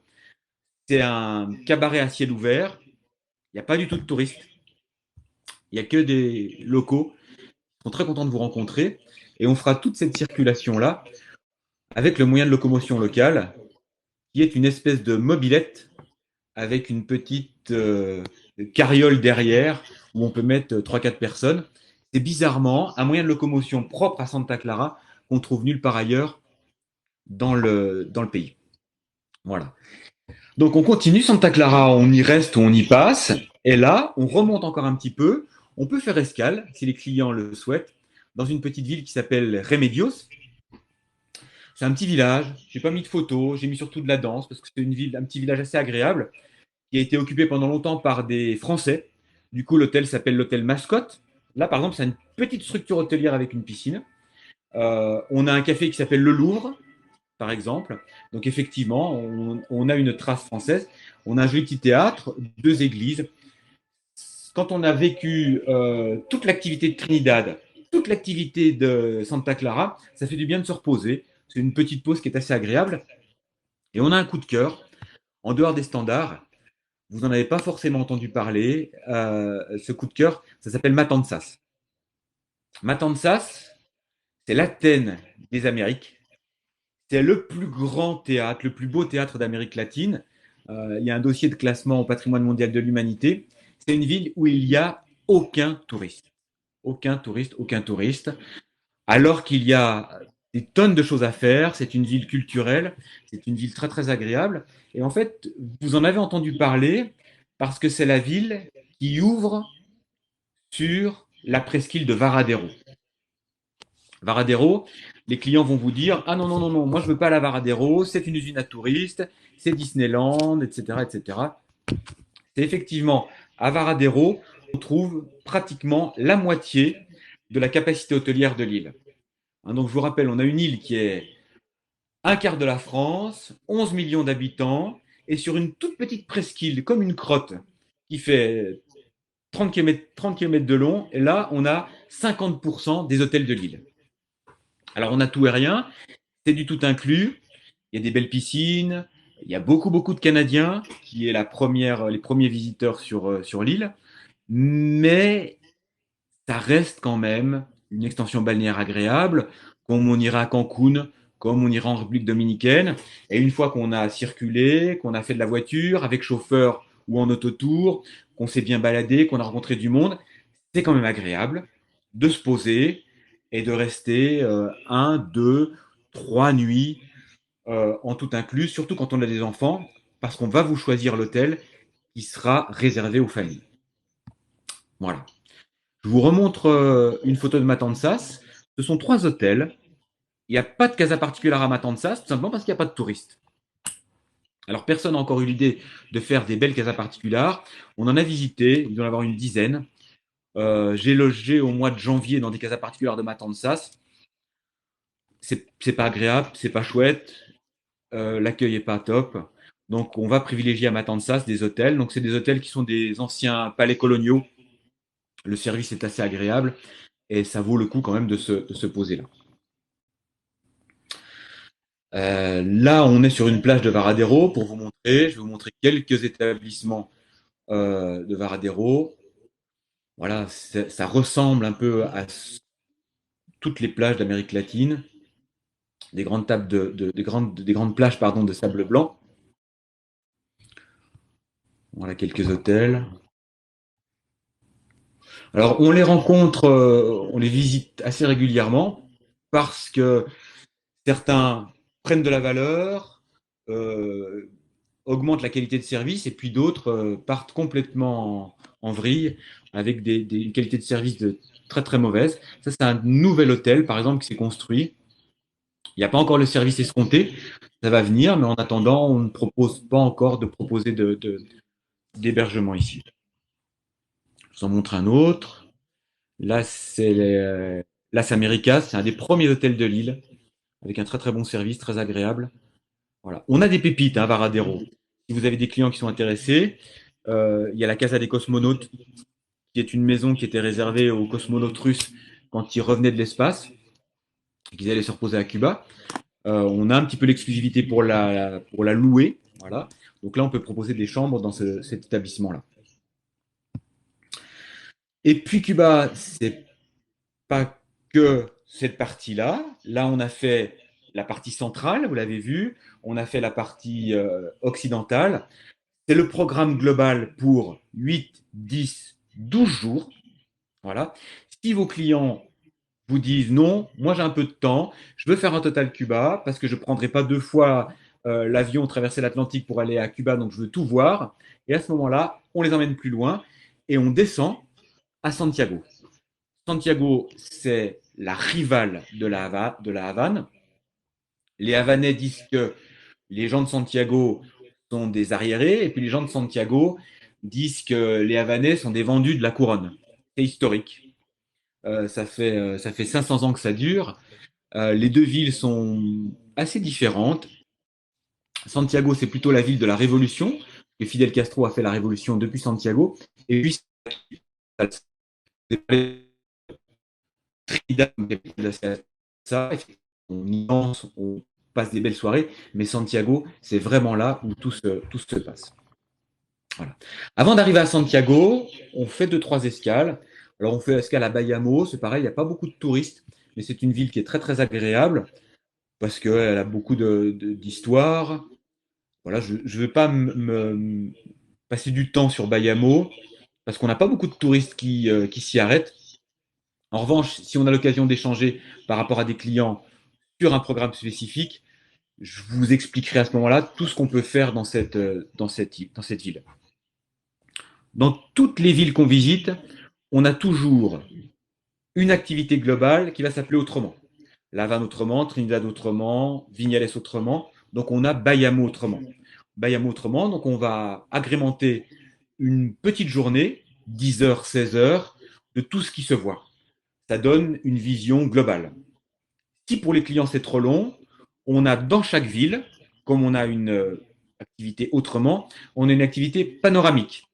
C'est un cabaret à ciel ouvert, il n'y a pas du tout de touristes, il n'y a que des locaux qui sont très contents de vous rencontrer et on fera toute cette circulation-là avec le moyen de locomotion local qui est une espèce de mobilette avec une petite carriole derrière où on peut mettre 3-4 personnes. c'est bizarrement un moyen de locomotion propre à Santa Clara qu'on trouve nulle part ailleurs dans le pays. Voilà. Donc on continue Santa Clara, on y reste ou on y passe. Et là, on remonte encore un petit peu. On peut faire escale, si les clients le souhaitent, dans une petite ville qui s'appelle Remedios. C'est un petit village. J'ai pas mis de photos, j'ai mis surtout de la danse parce que c'est une ville, un petit village assez agréable qui a été occupé pendant longtemps par des Français. Du coup, l'hôtel s'appelle l'hôtel Mascotte. Là, par exemple, c'est une petite structure hôtelière avec une piscine. On a un café qui s'appelle Le Louvre, par exemple. Donc, effectivement, on a une trace française. On a un joli petit théâtre, deux églises. Quand on a vécu toute l'activité de Trinidad, toute l'activité de Santa Clara, ça fait du bien de se reposer. C'est une petite pause qui est assez agréable. Et on a un coup de cœur, en dehors des standards. Vous n'en avez pas forcément entendu parler. Ce coup de cœur, ça s'appelle Matanzas. Matanzas, c'est l'Athènes des Amériques. C'est le plus grand théâtre, le plus beau théâtre d'Amérique latine. Il y a un dossier de classement au patrimoine mondial de l'humanité. C'est une ville où il n'y a aucun touriste. Aucun touriste, aucun touriste. Alors qu'il y a des tonnes de choses à faire. C'est une ville culturelle. C'est une ville très, très agréable. Et en fait, vous en avez entendu parler parce que c'est la ville qui ouvre sur la presqu'île de Varadero. Varadero, les clients vont vous dire: ah non, non, non, non, moi je veux pas la Varadero, c'est une usine à touristes, c'est Disneyland, etc., etc. C'est effectivement à Varadero, on trouve pratiquement la moitié de la capacité hôtelière de l'île. Donc je vous rappelle, on a une île qui est un quart de la France, 11 millions d'habitants, et sur une toute petite presqu'île, comme une crotte, qui fait 30 km de long, et là on a 50% des hôtels de l'île. Alors on a tout et rien, c'est du tout inclus. Il y a des belles piscines. Il y a beaucoup, beaucoup de Canadiens qui est les premiers visiteurs sur l'île. Mais ça reste quand même une extension balnéaire agréable, comme on ira à Cancun, comme on ira en République dominicaine. Et une fois qu'on a circulé, qu'on a fait de la voiture avec chauffeur ou en autotour, qu'on s'est bien baladé, qu'on a rencontré du monde, c'est quand même agréable de se poser et de rester un, deux, trois nuits en tout inclus, surtout quand on a des enfants, parce qu'on va vous choisir l'hôtel qui sera réservé aux familles. Voilà. Je vous remontre une photo de Matanzas. Ce sont trois hôtels. Il n'y a pas de casa particulière à Matanzas, tout simplement parce qu'il n'y a pas de touristes. Alors, personne n'a encore eu l'idée de faire des belles casas particulières. On en a visité, il doit y en avoir une dizaine. J'ai logé au mois de janvier dans des casas particulières de Matanzas. C'est pas agréable, c'est pas chouette. L'accueil est pas top. Donc, on va privilégier à Matanzas des hôtels. Donc, c'est des hôtels qui sont des anciens palais coloniaux. Le service est assez agréable et ça vaut le coup quand même de se poser là. Là, on est sur une plage de Varadero pour vous montrer. Je vais vous montrer quelques établissements de Varadero. Voilà, ça ressemble un peu à toutes les plages d'Amérique latine, des grandes tables des grandes plages pardon, de sable blanc. Voilà quelques hôtels. Alors, on les rencontre, on les visite assez régulièrement parce que certains prennent de la valeur, euh, augmentent la qualité de service, et puis d'autres partent complètement en vrille avec une qualité de service très très mauvaise. Ça, c'est un nouvel hôtel, par exemple, qui s'est construit. Il n'y a pas encore le service escompté, ça va venir, mais en attendant, on ne propose pas encore de proposer d'hébergement ici. Je vous en montre un autre. Là, c'est Las Américas, c'est un des premiers hôtels de l'île, avec un très très bon service, très agréable. Voilà. On a des pépites, hein, Varadero. Si vous avez des clients qui sont intéressés, il y a la Casa des Cosmonautes, qui est une maison qui était réservée aux cosmonautes russes quand ils revenaient de l'espace et qu'ils allaient se reposer à Cuba. On a un petit peu l'exclusivité pour la louer. Voilà. Donc là, on peut proposer des chambres dans cet établissement-là. Et puis Cuba, c'est pas que cette partie-là. Là, on a fait la partie centrale, vous l'avez vu. On a fait la partie occidentale. C'est le programme global pour 8, 10, 12 jours. Voilà. Si vos clients vous disent non, moi j'ai un peu de temps, je veux faire un Total Cuba parce que je ne prendrai pas 2 fois l'avion traverser l'Atlantique pour aller à Cuba, donc je veux tout voir. Et à ce moment-là, on les emmène plus loin et on descend à Santiago. Santiago, c'est la rivale de la Havane. Les Havanais disent que les gens de Santiago sont des arriérés, et puis les gens de Santiago disent que les Havanais sont des vendus de la couronne. C'est historique. Ça fait 500 ans que ça dure. Les deux villes sont assez différentes. Santiago, c'est plutôt la ville de la Révolution, que Fidel Castro a fait la révolution depuis Santiago. Et puis, Trinidad, ça, on y danse, on passe des belles soirées, mais Santiago, c'est vraiment là où tout se passe. Voilà. Avant d'arriver à Santiago, on fait 2, 3 escales. Alors, on fait escale à Bayamo, c'est pareil, il n'y a pas beaucoup de touristes, mais c'est une ville qui est très, très agréable parce qu'elle a beaucoup d'histoire. Voilà, je ne veux pas passer du temps sur Bayamo parce qu'on n'a pas beaucoup de touristes qui s'y arrêtent. En revanche, si on a l'occasion d'échanger par rapport à des clients sur un programme spécifique, je vous expliquerai à ce moment-là tout ce qu'on peut faire dans cette ville. Dans toutes les villes qu'on visite, on a toujours une activité globale qui va s'appeler autrement. La Havane autrement, Trinidad autrement, Vignales autrement. Donc on a Bayamo autrement. Bayamo autrement, donc on va agrémenter une petite journée, 10 heures, 16 heures, de tout ce qui se voit. Ça donne une vision globale. Si pour les clients c'est trop long, on a dans chaque ville, comme on a une activité autrement, on a une activité panoramique.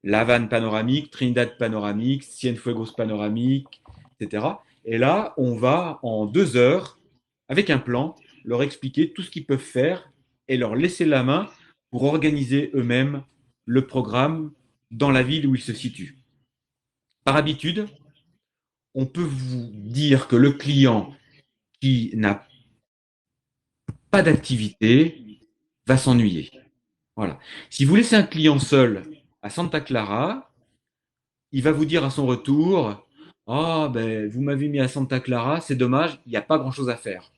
La Havane panoramique, Trinidad panoramique, Cienfuegos panoramique, etc. Et là, on va en 2 heures, avec un plan, leur expliquer tout ce qu'ils peuvent faire et leur laisser la main pour organiser eux-mêmes le programme dans la ville où ils se situent. Par habitude, on peut vous dire que le client qui n'a pas d'activité va s'ennuyer. Voilà. Si vous laissez un client seul à Santa Clara, il va vous dire à son retour: ah, ben, vous m'avez mis à Santa Clara, c'est dommage, il n'y a pas grand-chose à faire.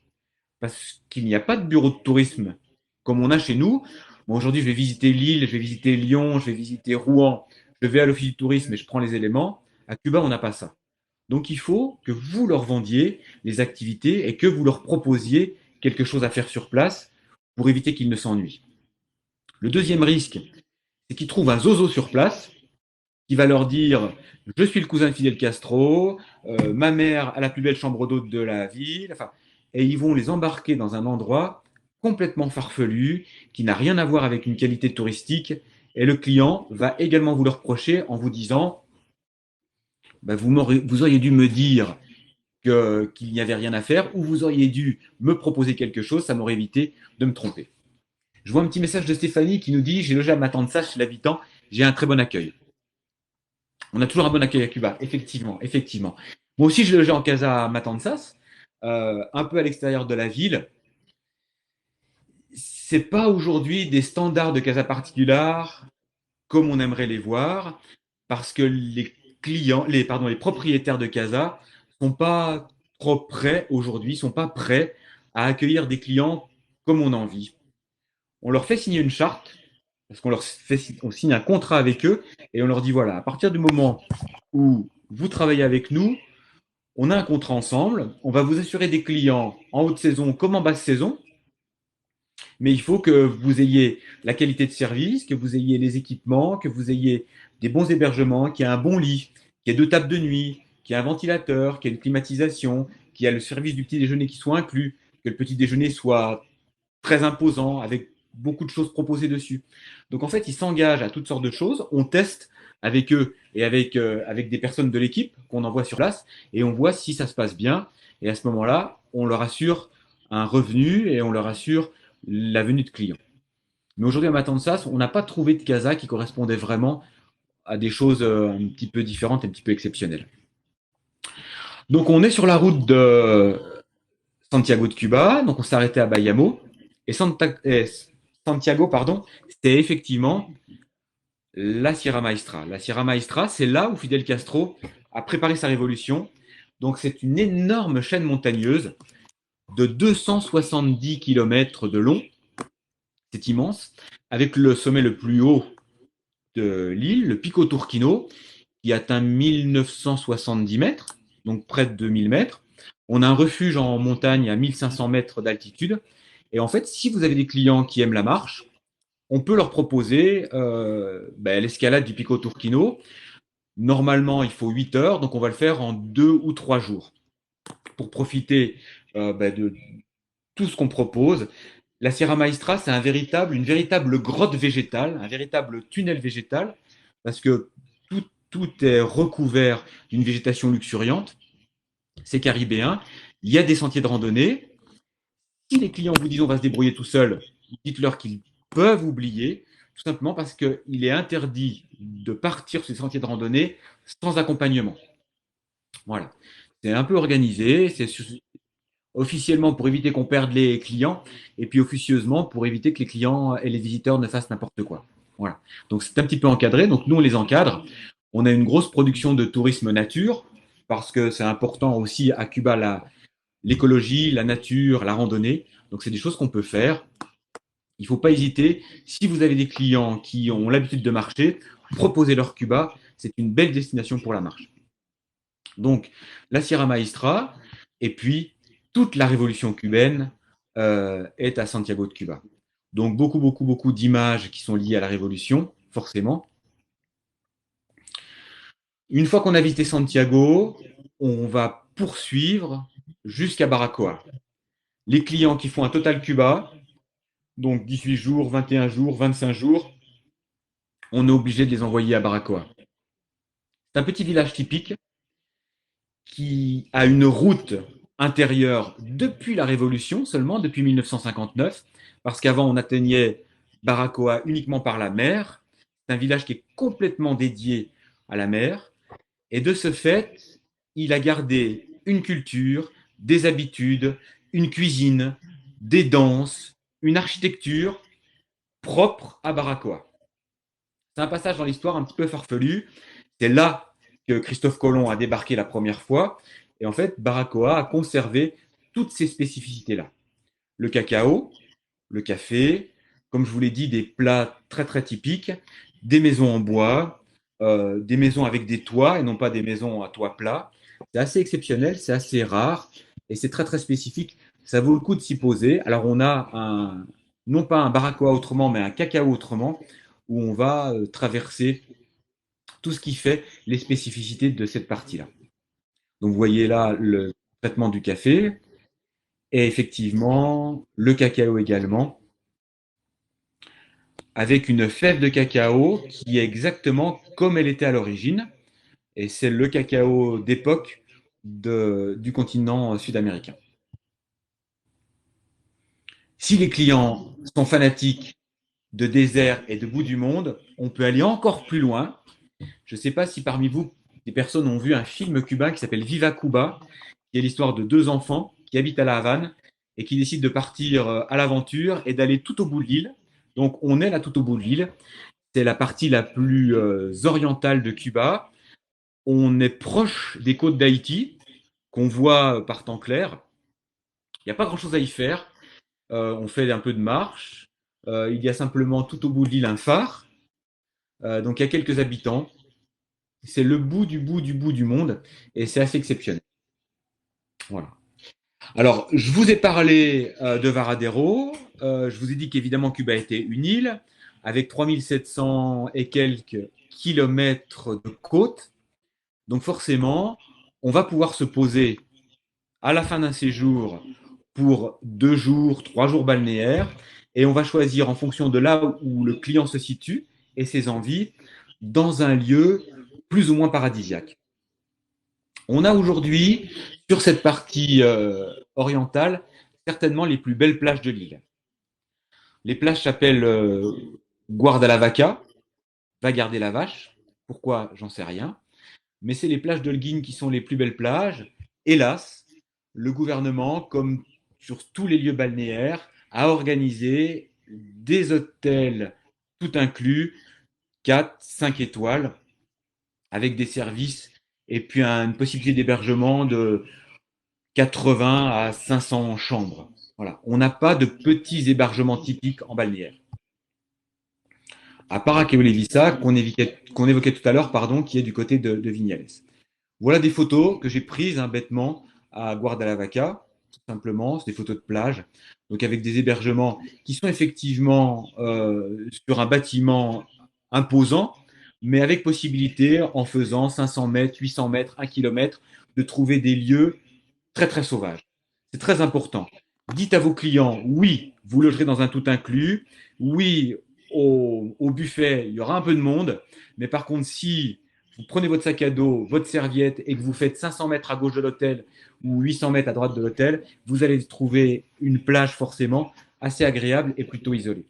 Parce qu'il n'y a pas de bureau de tourisme comme on a chez nous. Bon, aujourd'hui, je vais visiter Lille, je vais visiter Lyon, je vais visiter Rouen, je vais à l'office du tourisme et je prends les éléments. À Cuba, on n'a pas ça. Donc, il faut que vous leur vendiez les activités et que vous leur proposiez quelque chose à faire sur place pour éviter qu'ils ne s'ennuient. Le deuxième risque, c'est qu'ils trouvent un zozo sur place qui va leur dire: je suis le cousin de Fidel Castro, ma mère a la plus belle chambre d'hôte de la ville, enfin, et ils vont les embarquer dans un endroit complètement farfelu, qui n'a rien à voir avec une qualité touristique, et le client va également vous le reprocher en vous disant: bah, vous auriez dû me dire qu'il n'y avait rien à faire, ou vous auriez dû me proposer quelque chose, ça m'aurait évité de me tromper. Je vois un petit message de Stéphanie qui nous dit: j'ai logé à Matanzas chez l'habitant, j'ai un très bon accueil. On a toujours un bon accueil à Cuba, effectivement, effectivement. Moi aussi, je logeais en Casa Matanzas, un peu à l'extérieur de la ville. C'est pas aujourd'hui des standards de Casa Particular comme on aimerait les voir, parce que les propriétaires de Casa sont pas trop prêts aujourd'hui, sont pas prêts à accueillir des clients comme on a envie. On leur fait signer une charte, parce on signe un contrat avec eux, et on leur dit: voilà, à partir du moment où vous travaillez avec nous, on a un contrat ensemble, on va vous assurer des clients en haute saison comme en basse saison, mais il faut que vous ayez la qualité de service, que vous ayez les équipements, que vous ayez des bons hébergements, qu'il y ait un bon lit, qu'il y ait 2 tables de nuit, qu'il y ait un ventilateur, qu'il y ait une climatisation, qu'il y ait le service du petit déjeuner qui soit inclus, que le petit déjeuner soit très imposant, avec beaucoup de choses proposées dessus. Donc en fait, ils s'engagent à toutes sortes de choses, on teste avec eux et avec des personnes de l'équipe qu'on envoie sur place, et on voit si ça se passe bien, et à ce moment-là, on leur assure un revenu et on leur assure la venue de clients. Mais aujourd'hui, à Matanzas, on n'a pas trouvé de casa qui correspondait vraiment à des choses un petit peu différentes et un petit peu exceptionnelles. Donc on est sur la route de Santiago de Cuba, donc on s'est arrêté à Bayamo, et Santiago, pardon, c'était effectivement la Sierra Maestra. La Sierra Maestra, c'est là où Fidel Castro a préparé sa révolution. Donc c'est une énorme chaîne montagneuse de 270 km de long, c'est immense, avec le sommet le plus haut de l'île, le Pico Turquino, qui atteint 1970 mètres, donc près de 2000 mètres. On a un refuge en montagne à 1500 mètres d'altitude. Et en fait, si vous avez des clients qui aiment la marche, on peut leur proposer l'escalade du Pico Turquino. Normalement, il faut 8 heures, donc on va le faire en 2 ou 3 jours pour profiter de tout ce qu'on propose. La Sierra Maestra, c'est une véritable grotte végétale, un véritable tunnel végétal, parce que tout est recouvert d'une végétation luxuriante. C'est caribéen. Il y a des sentiers de randonnée. Si les clients vous disent on va se débrouiller tout seul, dites-leur qu'ils peuvent oublier, tout simplement parce qu'il est interdit de partir sur ces sentiers de randonnée sans accompagnement. Voilà. C'est un peu organisé, c'est officiellement pour éviter qu'on perde les clients, et puis officieusement pour éviter que les clients et les visiteurs ne fassent n'importe quoi. Voilà. Donc c'est un petit peu encadré. Donc nous on les encadre. On a une grosse production de tourisme nature parce que c'est important aussi à Cuba l'écologie, la nature, la randonnée. Donc c'est des choses qu'on peut faire. Il ne faut pas hésiter. Si vous avez des clients qui ont l'habitude de marcher, proposez leur Cuba. C'est une belle destination pour la marche. Donc la Sierra Maestra et puis toute la révolution cubaine est à Santiago de Cuba. Donc beaucoup, beaucoup, beaucoup d'images qui sont liées à la révolution, forcément. Une fois qu'on a visité Santiago, on va poursuivre jusqu'à Baracoa. Les clients qui font un total Cuba, donc 18 jours, 21 jours, 25 jours, on est obligé de les envoyer à Baracoa. C'est un petit village typique qui a une route intérieure depuis la Révolution, seulement depuis 1959, parce qu'avant on atteignait Baracoa uniquement par la mer. C'est un village qui est complètement dédié à la mer. Et de ce fait, il a gardé une culture, des habitudes, une cuisine, des danses, une architecture propre à Baracoa. C'est un passage dans l'histoire un petit peu farfelu. C'est là que Christophe Colomb a débarqué la première fois. Et en fait, Baracoa a conservé toutes ces spécificités-là. Le cacao, le café, comme je vous l'ai dit, des plats très très typiques, des maisons en bois, des maisons avec des toits et non pas des maisons à toit plat. C'est assez exceptionnel, c'est assez rare et c'est très très spécifique. Ça vaut le coup de s'y poser. Alors on a non pas un Baracoa autrement, mais un cacao autrement, où on va traverser tout ce qui fait les spécificités de cette partie-là. Donc vous voyez là le traitement du café et effectivement le cacao également, avec une fève de cacao qui est exactement comme elle était à l'origine. Et c'est le cacao d'époque du continent sud-américain. Si les clients sont fanatiques de désert et de bout du monde, on peut aller encore plus loin. Je ne sais pas si parmi vous, des personnes ont vu un film cubain qui s'appelle Viva Cuba, qui est l'histoire de deux enfants qui habitent à La Havane et qui décident de partir à l'aventure et d'aller tout au bout de l'île. Donc on est là tout au bout de l'île. C'est la partie la plus orientale de Cuba. On est proche des côtes d'Haïti, qu'on voit par temps clair. Il n'y a pas grand-chose à y faire. On fait un peu de marche. Il y a simplement tout au bout de l'île un phare. Donc il y a quelques habitants. C'est le bout du bout du bout du monde et c'est assez exceptionnel. Voilà. Alors, je vous ai parlé de Varadero. Je vous ai dit qu'évidemment Cuba était une île avec 3700 et quelques kilomètres de côte. Donc forcément, on va pouvoir se poser à la fin d'un séjour pour 2 jours, 3 jours balnéaires, et on va choisir en fonction de là où le client se situe et ses envies, dans un lieu plus ou moins paradisiaque. On a aujourd'hui, sur cette partie orientale, certainement les plus belles plages de l'île. Les plages s'appellent Guardalavaca, va garder la vache. Pourquoi? J'en sais rien. Mais c'est les plages d'Holguín qui sont les plus belles plages. Hélas, le gouvernement, comme sur tous les lieux balnéaires, a organisé des hôtels tout inclus, 4, 5 étoiles, avec des services et puis une possibilité d'hébergement de 80 à 500 chambres. Voilà. On n'a pas de petits hébergements typiques en balnéaire. À part à Keolevisa, qu'on évoquait tout à l'heure, pardon, qui est du côté de Vignales. Voilà des photos que j'ai prises bêtement à Guardalavaca, tout simplement. C'est des photos de plage, donc avec des hébergements qui sont effectivement sur un bâtiment imposant, mais avec possibilité, en faisant 500 mètres, 800 mètres, 1 kilomètre, de trouver des lieux très très sauvages. C'est très important. Dites à vos clients, oui, vous logerez dans un tout inclus, oui, au buffet, il y aura un peu de monde, mais par contre, si vous prenez votre sac à dos, votre serviette et que vous faites 500 mètres à gauche de l'hôtel ou 800 mètres à droite de l'hôtel, vous allez trouver une plage forcément assez agréable et plutôt isolée.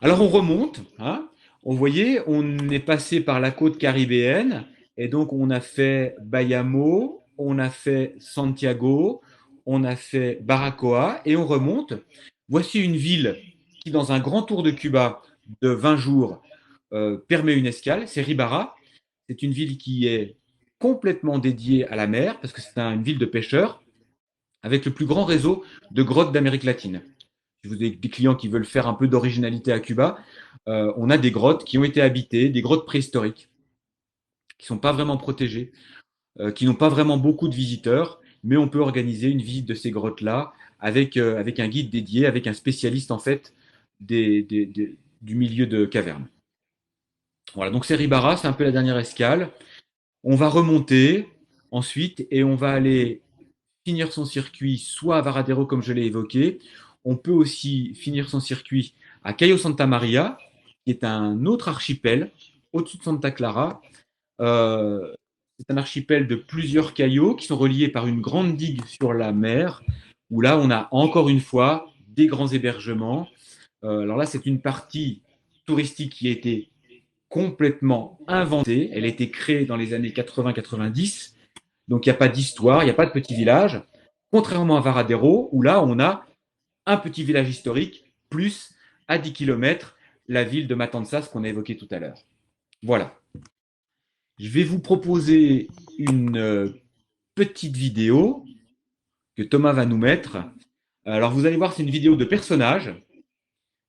Alors on remonte, hein. On voyait, on est passé par la côte caribéenne et donc on a fait Bayamo, on a fait Santiago, on a fait Baracoa et on remonte. Voici une ville qui, dans un grand tour de Cuba de 20 jours, permet une escale, c'est Ribara. C'est une ville qui est complètement dédiée à la mer parce que c'est une ville de pêcheurs avec le plus grand réseau de grottes d'Amérique latine. Si vous avez des clients qui veulent faire un peu d'originalité à Cuba, on a des grottes qui ont été habitées, des grottes préhistoriques, qui ne sont pas vraiment protégées, qui n'ont pas vraiment beaucoup de visiteurs, mais on peut organiser une visite de ces grottes-là avec un guide dédié, avec un spécialiste en fait du milieu de caverne. Voilà, donc c'est Ribara, c'est un peu la dernière escale. On va remonter ensuite et on va aller finir son circuit soit à Varadero comme je l'ai évoqué. On peut aussi finir son circuit à Cayo Santa Maria, qui est un autre archipel au-dessus de Santa Clara. C'est un archipel de plusieurs caillots qui sont reliés par une grande digue sur la mer, où là, on a encore une fois des grands hébergements. Alors là, c'est une partie touristique qui a été complètement inventée. Elle a été créée dans les années 80-90. Donc, il n'y a pas d'histoire, il n'y a pas de petit village. Contrairement à Varadero, où là, on a un petit village historique, plus à 10 km, la ville de Matanzas qu'on a évoquée tout à l'heure. Voilà. Je vais vous proposer une petite vidéo que Thomas va nous mettre. Alors, vous allez voir, c'est une vidéo de personnages.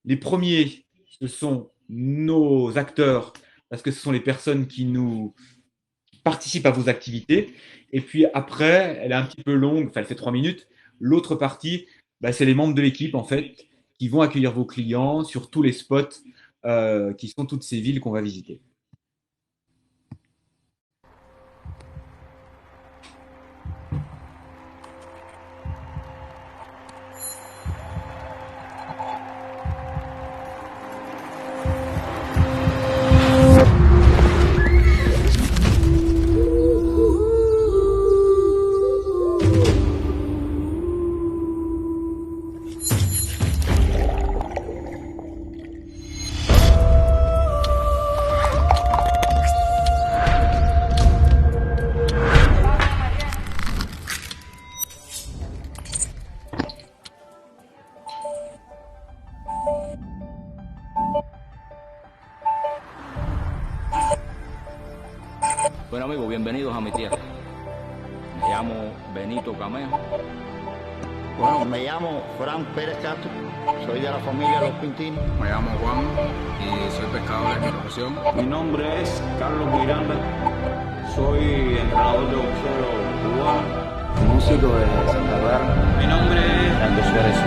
Les premiers, ce sont nos acteurs, parce que ce sont les personnes qui participent à vos activités. Et puis après, elle est un petit peu longue, enfin, elle fait 3 minutes. L'autre partie, c'est les membres de l'équipe, en fait, qui vont accueillir vos clients sur tous les spots qui sont toutes ces villes qu'on va visiter. Bueno amigos, bienvenidos a mi tierra. Me llamo Benito Camejo. Bueno, me llamo Fran Pérez Castro, soy de la familia Los Pintines. Me llamo Juan y soy pescador de profesión. Mi nombre es Carlos Miranda, soy entrenador de boxeo cubano. Músico de Santa Bárbara. Mi nombre es Franco Suárez.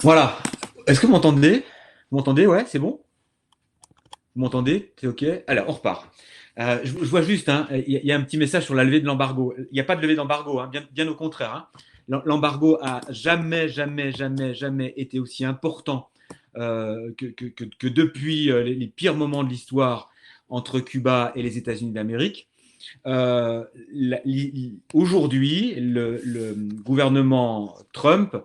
Voilà. Est-ce que vous m'entendez? Vous m'entendez? Ouais, c'est bon? Vous m'entendez? C'est OK? Alors, on repart. Je vois juste, hein, y a un petit message sur la levée de l'embargo. Il n'y a pas de levée d'embargo, hein, bien au contraire. Hein. L'embargo a jamais été aussi important que depuis les pires moments de l'histoire entre Cuba et les États-Unis d'Amérique. Aujourd'hui, le gouvernement Trump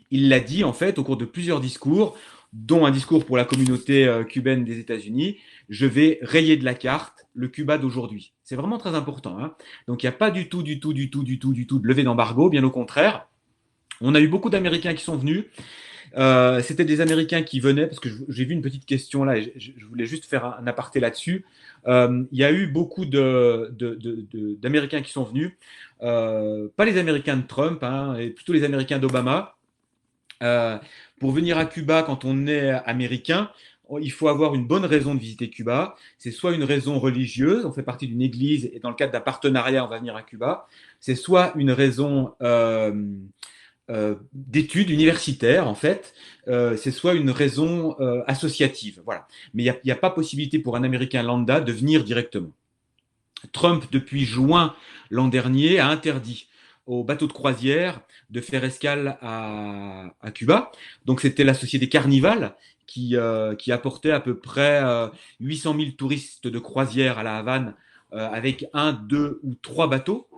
il l'a dit en fait au cours de plusieurs discours, dont un discours pour la communauté cubaine des États-Unis, je vais rayer de la carte le Cuba d'aujourd'hui. C'est vraiment très important. Hein. Donc il n'y a pas du tout de levée d'embargo, bien au contraire. On a eu beaucoup d'Américains qui sont venus. C'était des Américains qui venaient, parce que j'ai vu une petite question là, et je voulais juste faire un aparté là-dessus. Il y a eu beaucoup d'Américains qui sont venus, pas les Américains de Trump, hein, et plutôt les Américains d'Obama. Pour venir à Cuba, quand on est américain, il faut avoir une bonne raison de visiter Cuba. C'est soit une raison religieuse, on fait partie d'une église et dans le cadre d'un partenariat, on va venir à Cuba. C'est soit une raison d'études universitaires, en fait. C'est soit une raison associative. Voilà. Mais il n'y a pas possibilité pour un Américain lambda de venir directement. Trump, depuis juin l'an dernier, a interdit aux bateaux de croisière de faire escale à Cuba. Donc c'était la société Carnival qui apportait à peu près 800 000 touristes de croisière à la Havane avec 1, 2 ou 3 bateaux.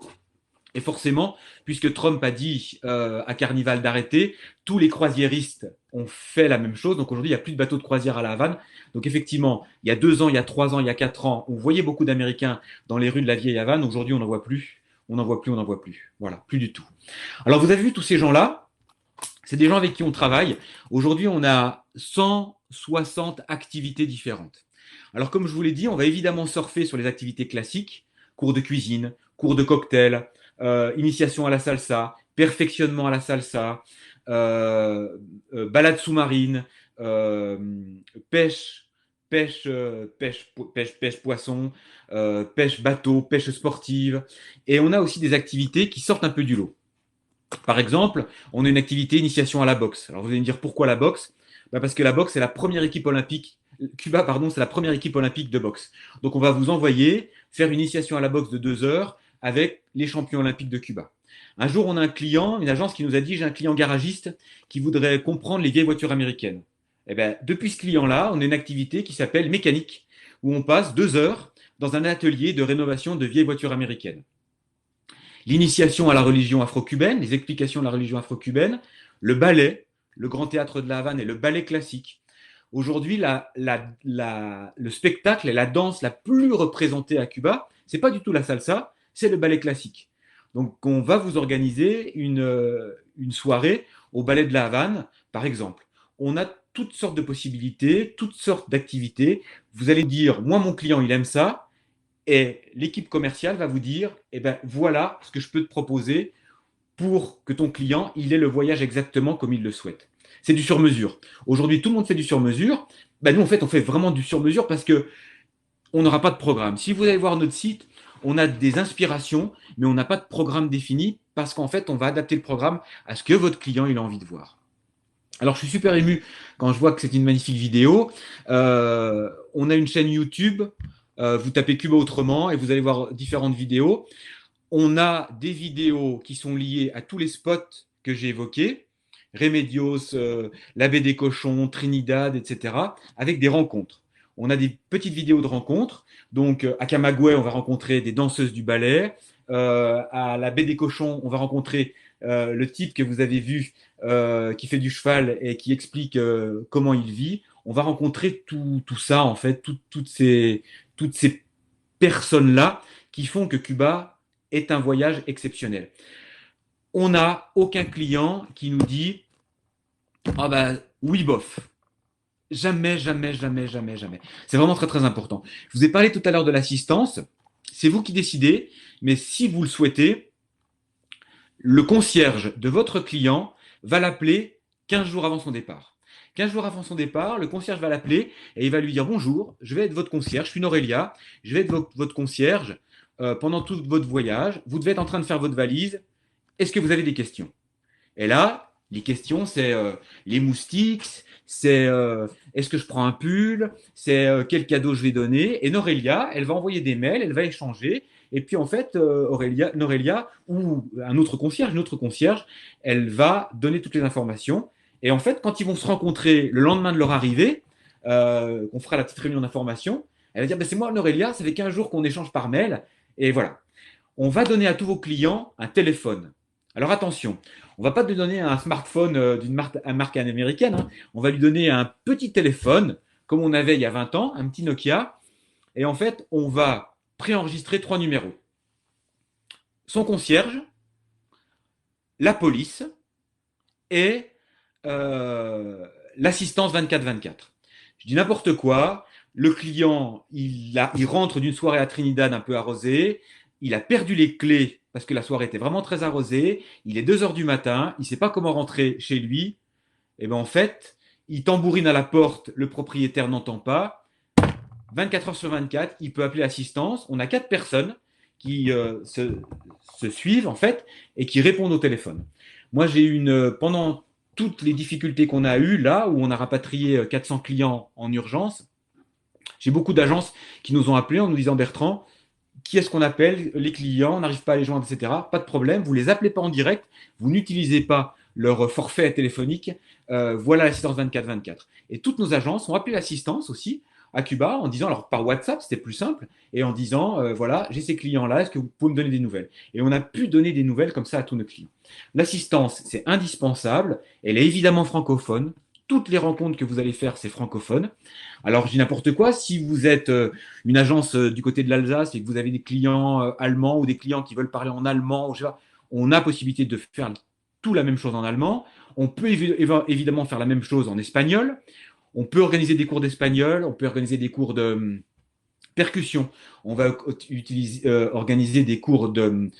Et forcément, puisque Trump a dit à Carnival d'arrêter, tous les croisiéristes ont fait la même chose. Donc aujourd'hui, il n'y a plus de bateaux de croisière à la Havane. Donc effectivement, il y a 2 ans, il y a 3 ans, il y a 4 ans, on voyait beaucoup d'Américains dans les rues de la vieille Havane. Aujourd'hui, on n'en voit plus. On n'en voit plus. Voilà, plus du tout. Alors vous avez vu tous ces gens-là, c'est des gens avec qui on travaille. Aujourd'hui, on a 160 activités différentes. Alors comme je vous l'ai dit, on va évidemment surfer sur les activités classiques, cours de cuisine, cours de cocktail, initiation à la salsa, perfectionnement à la salsa, balade sous-marine, pêche poisson, pêche bateau, pêche sportive. Et on a aussi des activités qui sortent un peu du lot. Par exemple, on a une activité initiation à la boxe. Alors vous allez me dire pourquoi la boxe? Parce que la boxe, c'est la première équipe olympique. Cuba, pardon, c'est la première équipe olympique de boxe. Donc on va vous envoyer faire une initiation à la boxe de 2 heures avec les champions olympiques de Cuba. Un jour, on a un client, une agence qui nous a dit, j'ai un client garagiste qui voudrait comprendre les vieilles voitures américaines. Eh bien, depuis ce client-là, on a une activité qui s'appelle mécanique, où on passe 2 heures dans un atelier de rénovation de vieilles voitures américaines. L'initiation à la religion afro-cubaine, les explications de la religion afro-cubaine, le ballet, le Grand Théâtre de la Havane et le ballet classique. Aujourd'hui, le spectacle et la danse la plus représentée à Cuba, c'est pas du tout la salsa, c'est le ballet classique. Donc, on va vous organiser une soirée au ballet de la Havane, par exemple. On a toutes sortes de possibilités, toutes sortes d'activités. Vous allez dire, moi, mon client, il aime ça. Et l'équipe commerciale va vous dire, eh ben, voilà ce que je peux te proposer pour que ton client, il ait le voyage exactement comme il le souhaite. C'est du sur-mesure. Aujourd'hui, tout le monde fait du sur-mesure. Ben, nous, en fait, on fait vraiment du sur-mesure parce que on n'aura pas de programme. Si vous allez voir notre site, on a des inspirations, mais on n'a pas de programme défini parce qu'en fait, on va adapter le programme à ce que votre client il a envie de voir. Alors, je suis super ému quand je vois que c'est une magnifique vidéo. On a une chaîne YouTube. Vous tapez Cuba autrement et vous allez voir différentes vidéos. On a des vidéos qui sont liées à tous les spots que j'ai évoqués, Remedios, la baie des cochons, Trinidad, etc., avec des rencontres. On a des petites vidéos de rencontres. Donc, à Camagüey, on va rencontrer des danseuses du ballet. À la baie des cochons, on va rencontrer le type que vous avez vu qui fait du cheval et qui explique comment il vit. On va rencontrer tout ça, en fait, toutes ces personnes-là qui font que Cuba est un voyage exceptionnel. On n'a aucun client qui nous dit « Ah ben oui, bof ». Jamais. C'est vraiment très, très important. Je vous ai parlé tout à l'heure de l'assistance. C'est vous qui décidez, mais si vous le souhaitez, le concierge de votre client va l'appeler 15 jours avant son départ. 15 jours avant son départ, le concierge va l'appeler et il va lui dire « Bonjour, je vais être votre concierge, je suis Aurélia, je vais être votre concierge pendant tout votre voyage. Vous devez être en train de faire votre valise. Est-ce que vous avez des questions ?» Et là, Les questions, c'est les moustiques, c'est est-ce que je prends un pull, c'est quel cadeau je vais donner. Et Norelia, elle va envoyer des mails, elle va échanger. Et puis en fait, Norelia ou un autre concierge, une autre concierge, elle va donner toutes les informations. Et en fait, quand ils vont se rencontrer le lendemain de leur arrivée, on fera la petite réunion d'information, elle va dire ben, c'est moi Norelia, ça fait 15 jours qu'on échange par mail. Et voilà. On va donner à tous vos clients un téléphone. Alors attention, on ne va pas lui donner un smartphone d'une marque américaine, hein. On va lui donner un petit téléphone, comme on avait il y a 20 ans, un petit Nokia. Et en fait, on va préenregistrer 3 numéros. Son concierge, la police et l'assistance 24/24. Je dis n'importe quoi. Le client, il rentre d'une soirée à Trinidad un peu arrosée. Il a perdu les clés parce que la soirée était vraiment très arrosée. Il est 2 heures du matin. Il ne sait pas comment rentrer chez lui. Et bien en fait, il tambourine à la porte. Le propriétaire n'entend pas. 24 heures sur 24, il peut appeler l'assistance. On a 4 personnes qui se suivent en fait et qui répondent au téléphone. Moi, j'ai eu pendant toutes les difficultés qu'on a eues là, où on a rapatrié 400 clients en urgence, j'ai beaucoup d'agences qui nous ont appelés en nous disant Bertrand, qui est-ce qu'on appelle les clients, on n'arrive pas à les joindre, etc. Pas de problème, vous les appelez pas en direct, vous n'utilisez pas leur forfait téléphonique, voilà l'assistance 24/24. Et toutes nos agences ont appelé l'assistance aussi à Cuba en disant, alors par WhatsApp, c'était plus simple, et en disant, voilà, j'ai ces clients-là, est-ce que vous pouvez me donner des nouvelles? Et on a pu donner des nouvelles comme ça à tous nos clients. L'assistance, c'est indispensable, elle est évidemment francophone. Toutes les rencontres que vous allez faire, c'est francophone. Alors, je dis n'importe quoi, si vous êtes une agence du côté de l'Alsace et que vous avez des clients allemands ou des clients qui veulent parler en allemand, je sais pas, on a possibilité de faire tout la même chose en allemand. On peut évidemment faire la même chose en espagnol. On peut organiser des cours d'espagnol, on peut organiser des cours de percussion, on va organiser des cours de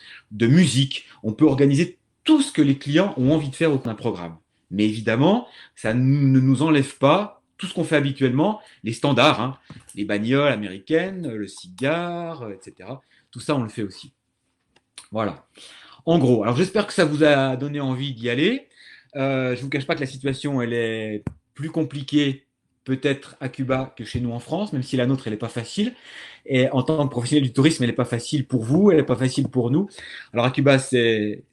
musique, on peut organiser tout ce que les clients ont envie de faire au sein d'un programme. Mais évidemment, ça ne nous enlève pas tout ce qu'on fait habituellement, les standards, hein, les bagnoles américaines, le cigare, etc. Tout ça, on le fait aussi. Voilà. En gros, alors j'espère que ça vous a donné envie d'y aller. Je ne vous cache pas que la situation, elle est plus compliquée peut-être à Cuba que chez nous en France, même si la nôtre, elle n'est pas facile. Et en tant que professionnel du tourisme, elle n'est pas facile pour vous, elle n'est pas facile pour nous. Alors à Cuba, c'est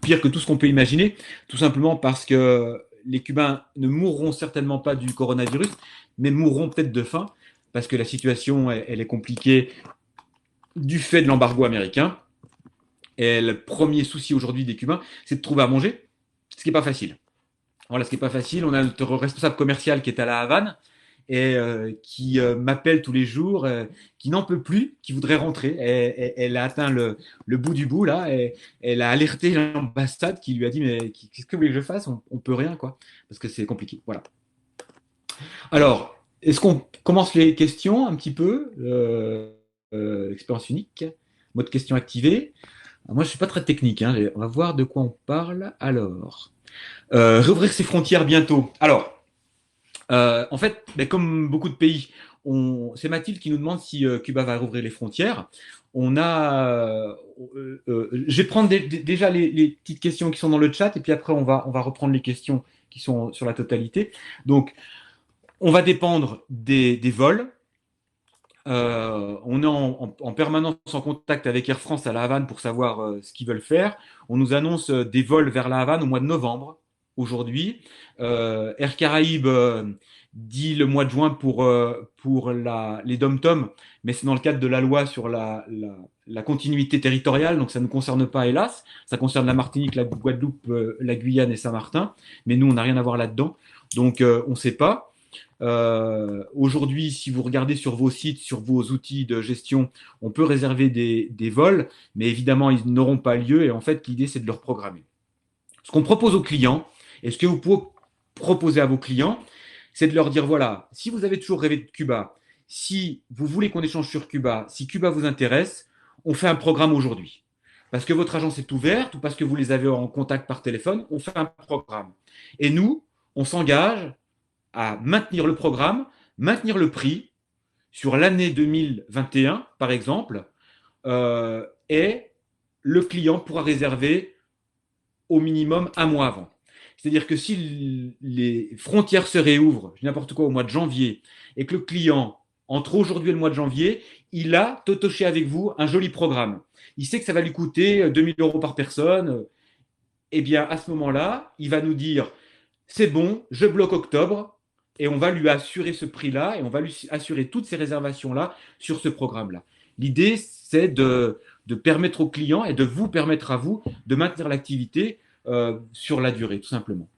pire que tout ce qu'on peut imaginer, tout simplement parce que les Cubains ne mourront certainement pas du coronavirus, mais mourront peut-être de faim, parce que la situation, elle est compliquée du fait de l'embargo américain. Et le premier souci aujourd'hui des Cubains, c'est de trouver à manger, ce qui n'est pas facile. Voilà, ce qui n'est pas facile. On a notre responsable commercial qui est à La Havane et qui m'appelle tous les jours, qui n'en peut plus, qui voudrait rentrer. Elle a atteint le bout du bout, là, et elle a alerté l'ambassade qui lui a dit mais qu'est-ce que vous voulez que je fasse? On peut rien, quoi, parce que c'est compliqué. Voilà. Alors, est-ce qu'on commence les questions un petit peu expérience unique, mode question activé. Alors, moi, je ne suis pas très technique, hein. On va voir de quoi on parle. Alors, réouvrir ses frontières bientôt. Alors, en fait, comme beaucoup de pays, c'est Mathilde qui nous demande si Cuba va rouvrir les frontières. Je vais prendre déjà les petites questions qui sont dans le chat et puis après on va reprendre les questions qui sont sur la totalité. Donc, on va dépendre des vols. On est en permanence en contact avec Air France à La Havane pour savoir ce qu'ils veulent faire. On nous annonce des vols vers La Havane au mois de novembre aujourd'hui. Air Caraïbes dit le mois de juin pour les dom-tom, mais c'est dans le cadre de la loi sur la continuité territoriale, donc ça ne nous concerne pas, hélas. Ça concerne la Martinique, la Guadeloupe, la Guyane et Saint-Martin, mais nous, on n'a rien à voir là-dedans. Donc, on ne sait pas. Aujourd'hui, si vous regardez sur vos sites, sur vos outils de gestion, on peut réserver des vols, mais évidemment, ils n'auront pas lieu. Et en fait, l'idée, c'est de leur programmer. Ce qu'on propose aux clients, et ce que vous pouvez proposer à vos clients, c'est de leur dire, voilà, si vous avez toujours rêvé de Cuba, si vous voulez qu'on échange sur Cuba, si Cuba vous intéresse, on fait un programme aujourd'hui. Parce que votre agence est ouverte ou parce que vous les avez en contact par téléphone, on fait un programme. Et nous, on s'engage à maintenir le programme, maintenir le prix sur l'année 2021, par exemple, et le client pourra réserver au minimum un mois avant. C'est-à-dire que si les frontières se réouvrent, je dis n'importe quoi, au mois de janvier, et que le client, entre aujourd'hui et le mois de janvier, il a totoché avec vous un joli programme. Il sait que ça va lui coûter 2000 euros par personne. Eh bien, à ce moment-là, il va nous dire, c'est bon, je bloque octobre, et on va lui assurer ce prix-là, et on va lui assurer toutes ces réservations-là sur ce programme-là. L'idée, c'est de permettre aux clients et de vous permettre à vous de maintenir l'activité sur la durée, tout simplement.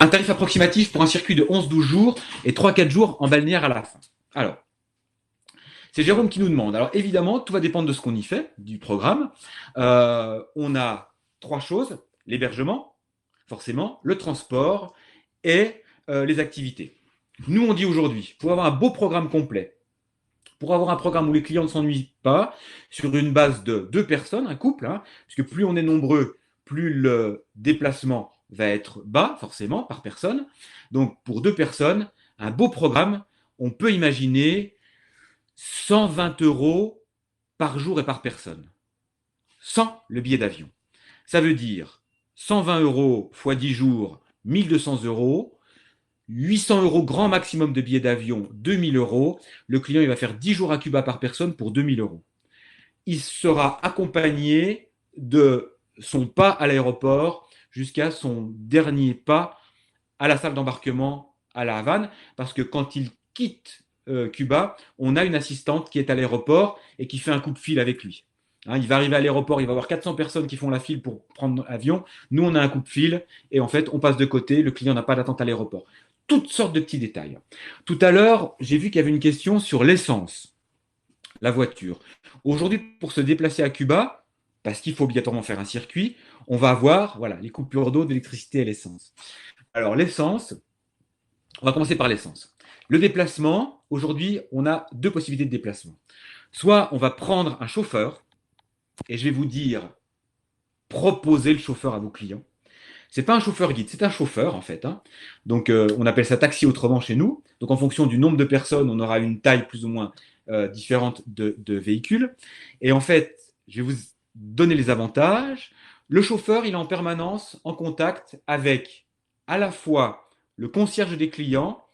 Un tarif approximatif pour un circuit de 11-12 jours et 3-4 jours en balnéaire à la fin. Alors, c'est Jérôme qui nous demande. Alors, évidemment, tout va dépendre de ce qu'on y fait, du programme. On a 3 choses, l'hébergement, forcément, le transport et les activités. Nous, on dit aujourd'hui, pour avoir un beau programme complet, pour avoir un programme où les clients ne s'ennuient pas, sur une base de 2 personnes, un couple, hein, puisque plus on est nombreux, plus le déplacement va être bas, forcément, par personne. Donc, pour 2 personnes, un beau programme, on peut imaginer 120 € par jour et par personne, sans le billet d'avion. Ça veut dire 120 € x 10 jours, 1200 €, 800 € grand maximum de billets d'avion, 2000 €. Le client, il va faire 10 jours à Cuba par personne pour 2000 €. Il sera accompagné de son pas à l'aéroport jusqu'à son dernier pas à la salle d'embarquement à La Havane, parce que quand il quitte Cuba, on a une assistante qui est à l'aéroport et qui fait un coup de fil avec lui. Hein, il va arriver à l'aéroport, il va y avoir 400 personnes qui font la file pour prendre l'avion. Nous, on a un coup de fil et en fait, on passe de côté. Le client n'a pas d'attente à l'aéroport. Toutes sortes de petits détails. Tout à l'heure, j'ai vu qu'il y avait une question sur l'essence, la voiture. Aujourd'hui, pour se déplacer à Cuba, parce qu'il faut obligatoirement faire un circuit, on va avoir les coupures d'eau, d'électricité et l'essence. Alors, l'essence, on va commencer par l'essence. Le déplacement, aujourd'hui, on a 2 possibilités de déplacement. Soit on va prendre un chauffeur, et je vais vous dire, proposez le chauffeur à vos clients. C'est pas un chauffeur guide, c'est un chauffeur en fait. Hein. Donc on appelle ça taxi autrement chez nous. Donc en fonction du nombre de personnes, on aura une taille plus ou moins différente de véhicules. Et en fait, je vais vous donner les avantages. Le chauffeur, il est en permanence en contact avec à la fois le concierge des clients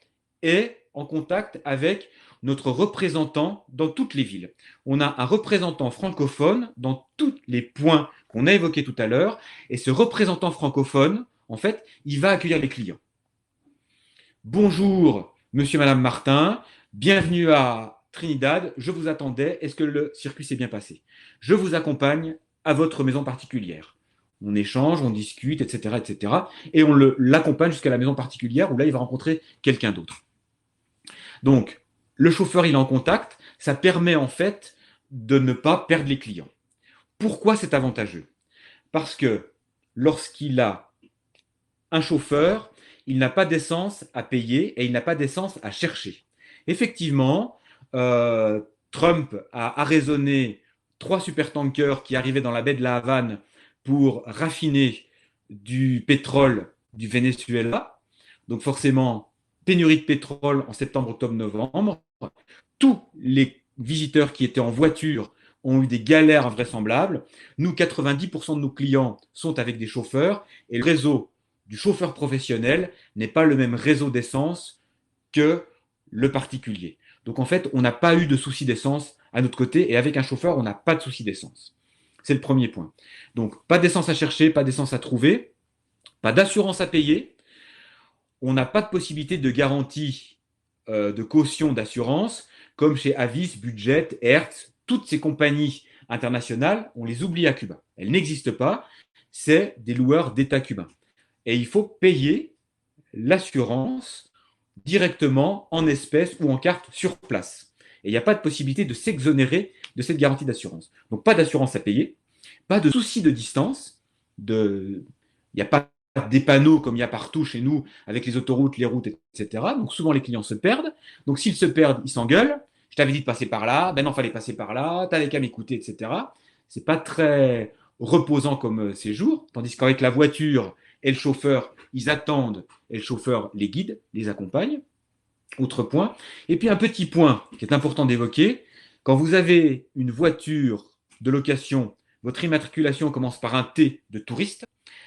et en contact avec notre représentant dans toutes les villes. On a un représentant francophone dans tous les points qu'on a évoqués tout à l'heure, et ce représentant francophone, en fait, il va accueillir les clients. Bonjour, monsieur, madame Martin, bienvenue à Trinidad, je vous attendais, est-ce que le circuit s'est bien passé? Je vous accompagne à votre maison particulière. On échange, on discute, etc., etc., et on l'accompagne jusqu'à la maison particulière où là, il va rencontrer quelqu'un d'autre. Donc, le chauffeur, il est en contact, ça permet en fait de ne pas perdre les clients. Pourquoi c'est avantageux? Parce que lorsqu'il a un chauffeur, il n'a pas d'essence à payer et il n'a pas d'essence à chercher. Effectivement, Trump a arraisonné 3 supertankers qui arrivaient dans la baie de la Havane pour raffiner du pétrole du Venezuela. Donc forcément, pénurie de pétrole en septembre, octobre, novembre. Tous les visiteurs qui étaient en voiture ont eu des galères invraisemblables. Nous, 90% de nos clients sont avec des chauffeurs et le réseau du chauffeur professionnel n'est pas le même réseau d'essence que le particulier. Donc en fait, on n'a pas eu de souci d'essence à notre côté et avec un chauffeur, on n'a pas de souci d'essence. C'est le premier point. Donc pas d'essence à chercher, pas d'essence à trouver, pas d'assurance à payer. On n'a pas de possibilité de garantie de caution d'assurance comme chez Avis, Budget, Hertz, toutes ces compagnies internationales, on les oublie à Cuba. Elles n'existent pas, c'est des loueurs d'État cubains. Et il faut payer l'assurance directement en espèces ou en carte sur place. Et il n'y a pas de possibilité de s'exonérer de cette garantie d'assurance. Donc pas d'assurance à payer, pas de souci de distance, il n'y a pas des panneaux comme il y a partout chez nous avec les autoroutes, les routes, etc. Donc souvent les clients se perdent. Donc s'ils se perdent, ils s'engueulent. Je t'avais dit de passer par là, ben non, fallait passer par là, t'avais qu'à m'écouter, etc. C'est pas très reposant comme séjour, tandis qu'avec la voiture et le chauffeur, ils attendent et le chauffeur les guide, les accompagne. Autre point. Et puis un petit point qui est important d'évoquer, quand vous avez une voiture de location votre immatriculation commence par un T de touriste.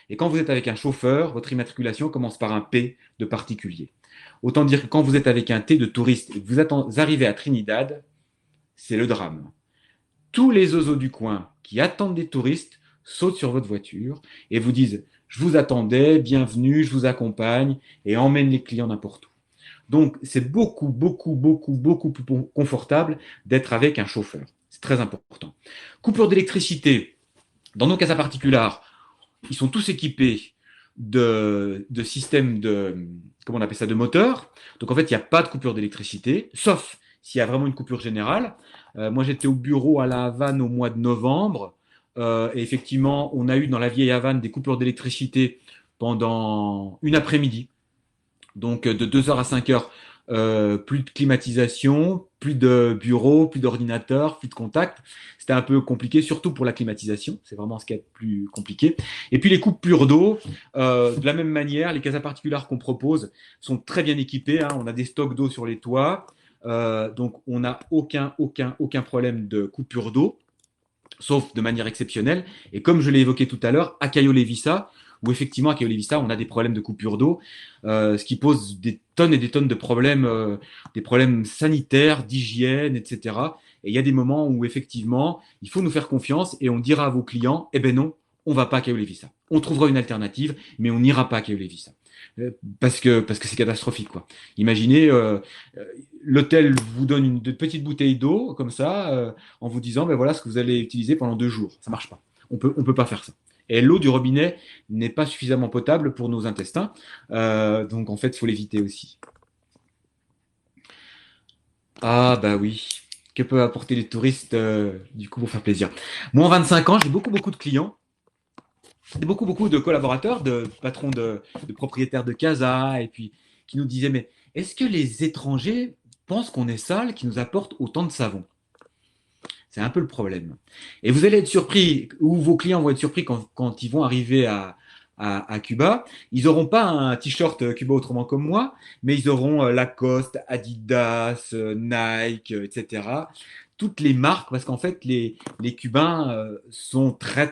Et quand vous êtes avec un chauffeur, votre immatriculation commence par un P de particulier. Autant dire que quand vous êtes avec un T de touriste et que vous arrivez à Trinidad, c'est le drame. Tous les oiseaux du coin qui attendent des touristes sautent sur votre voiture et vous disent « Je vous attendais, bienvenue, je vous accompagne » et emmènent les clients n'importe où. Donc, c'est beaucoup plus confortable d'être avec un chauffeur. C'est très important. Coupure d'électricité. Dans nos casas particulars, ils sont tous équipés de systèmes comment on appelle ça, de moteurs. Donc, en fait, il n'y a pas de coupure d'électricité, sauf s'il y a vraiment une coupure générale. Moi, j'étais au bureau à la Havane au mois de novembre. Et effectivement, on a eu dans la vieille Havane des coupures d'électricité pendant une après-midi. Donc, de 2h à 5h, plus de climatisation, plus de bureaux, plus d'ordinateurs, plus de contacts. C'était un peu compliqué, surtout pour la climatisation. C'est vraiment ce qui est le plus compliqué. Et puis, les coupures d'eau, de la même manière, les casas particulières qu'on propose sont très bien équipées. Hein. On a des stocks d'eau sur les toits. Donc, on n'a aucun problème de coupure d'eau, sauf de manière exceptionnelle. Et comme je l'ai évoqué tout à l'heure, à Cayo Levissa, où effectivement à Cayo Levissa, on a des problèmes de coupure d'eau, ce qui pose des tonnes et des tonnes de problèmes, des problèmes sanitaires, d'hygiène, etc. Et il y a des moments où effectivement, il faut nous faire confiance et on dira à vos clients, eh ben non, on va pas à Cayo Levissa. On trouvera une alternative, mais on n'ira pas à Cayo Levissa. Parce que c'est catastrophique, quoi. Imaginez, l'hôtel vous donne une petite bouteille d'eau comme ça, en vous disant, ben voilà ce que vous allez utiliser pendant 2 jours. Ça marche pas. On peut pas faire ça. Et l'eau du robinet n'est pas suffisamment potable pour nos intestins, donc en fait, il faut l'éviter aussi. Ah bah oui, que peuvent apporter les touristes du coup pour faire plaisir. Moi, en 25 ans, j'ai beaucoup de clients. Beaucoup de collaborateurs, de patrons de propriétaires de casa, et puis qui nous disaient, mais est-ce que les étrangers pensent qu'on est sale, qui nous apportent autant de savon? C'est un peu le problème. Et vous allez être surpris, ou vos clients vont être surpris quand ils vont arriver à Cuba. Ils n'auront pas un t-shirt Cuba autrement comme moi, mais ils auront Lacoste, Adidas, Nike, etc. Toutes les marques, parce qu'en fait, les Cubains sont très,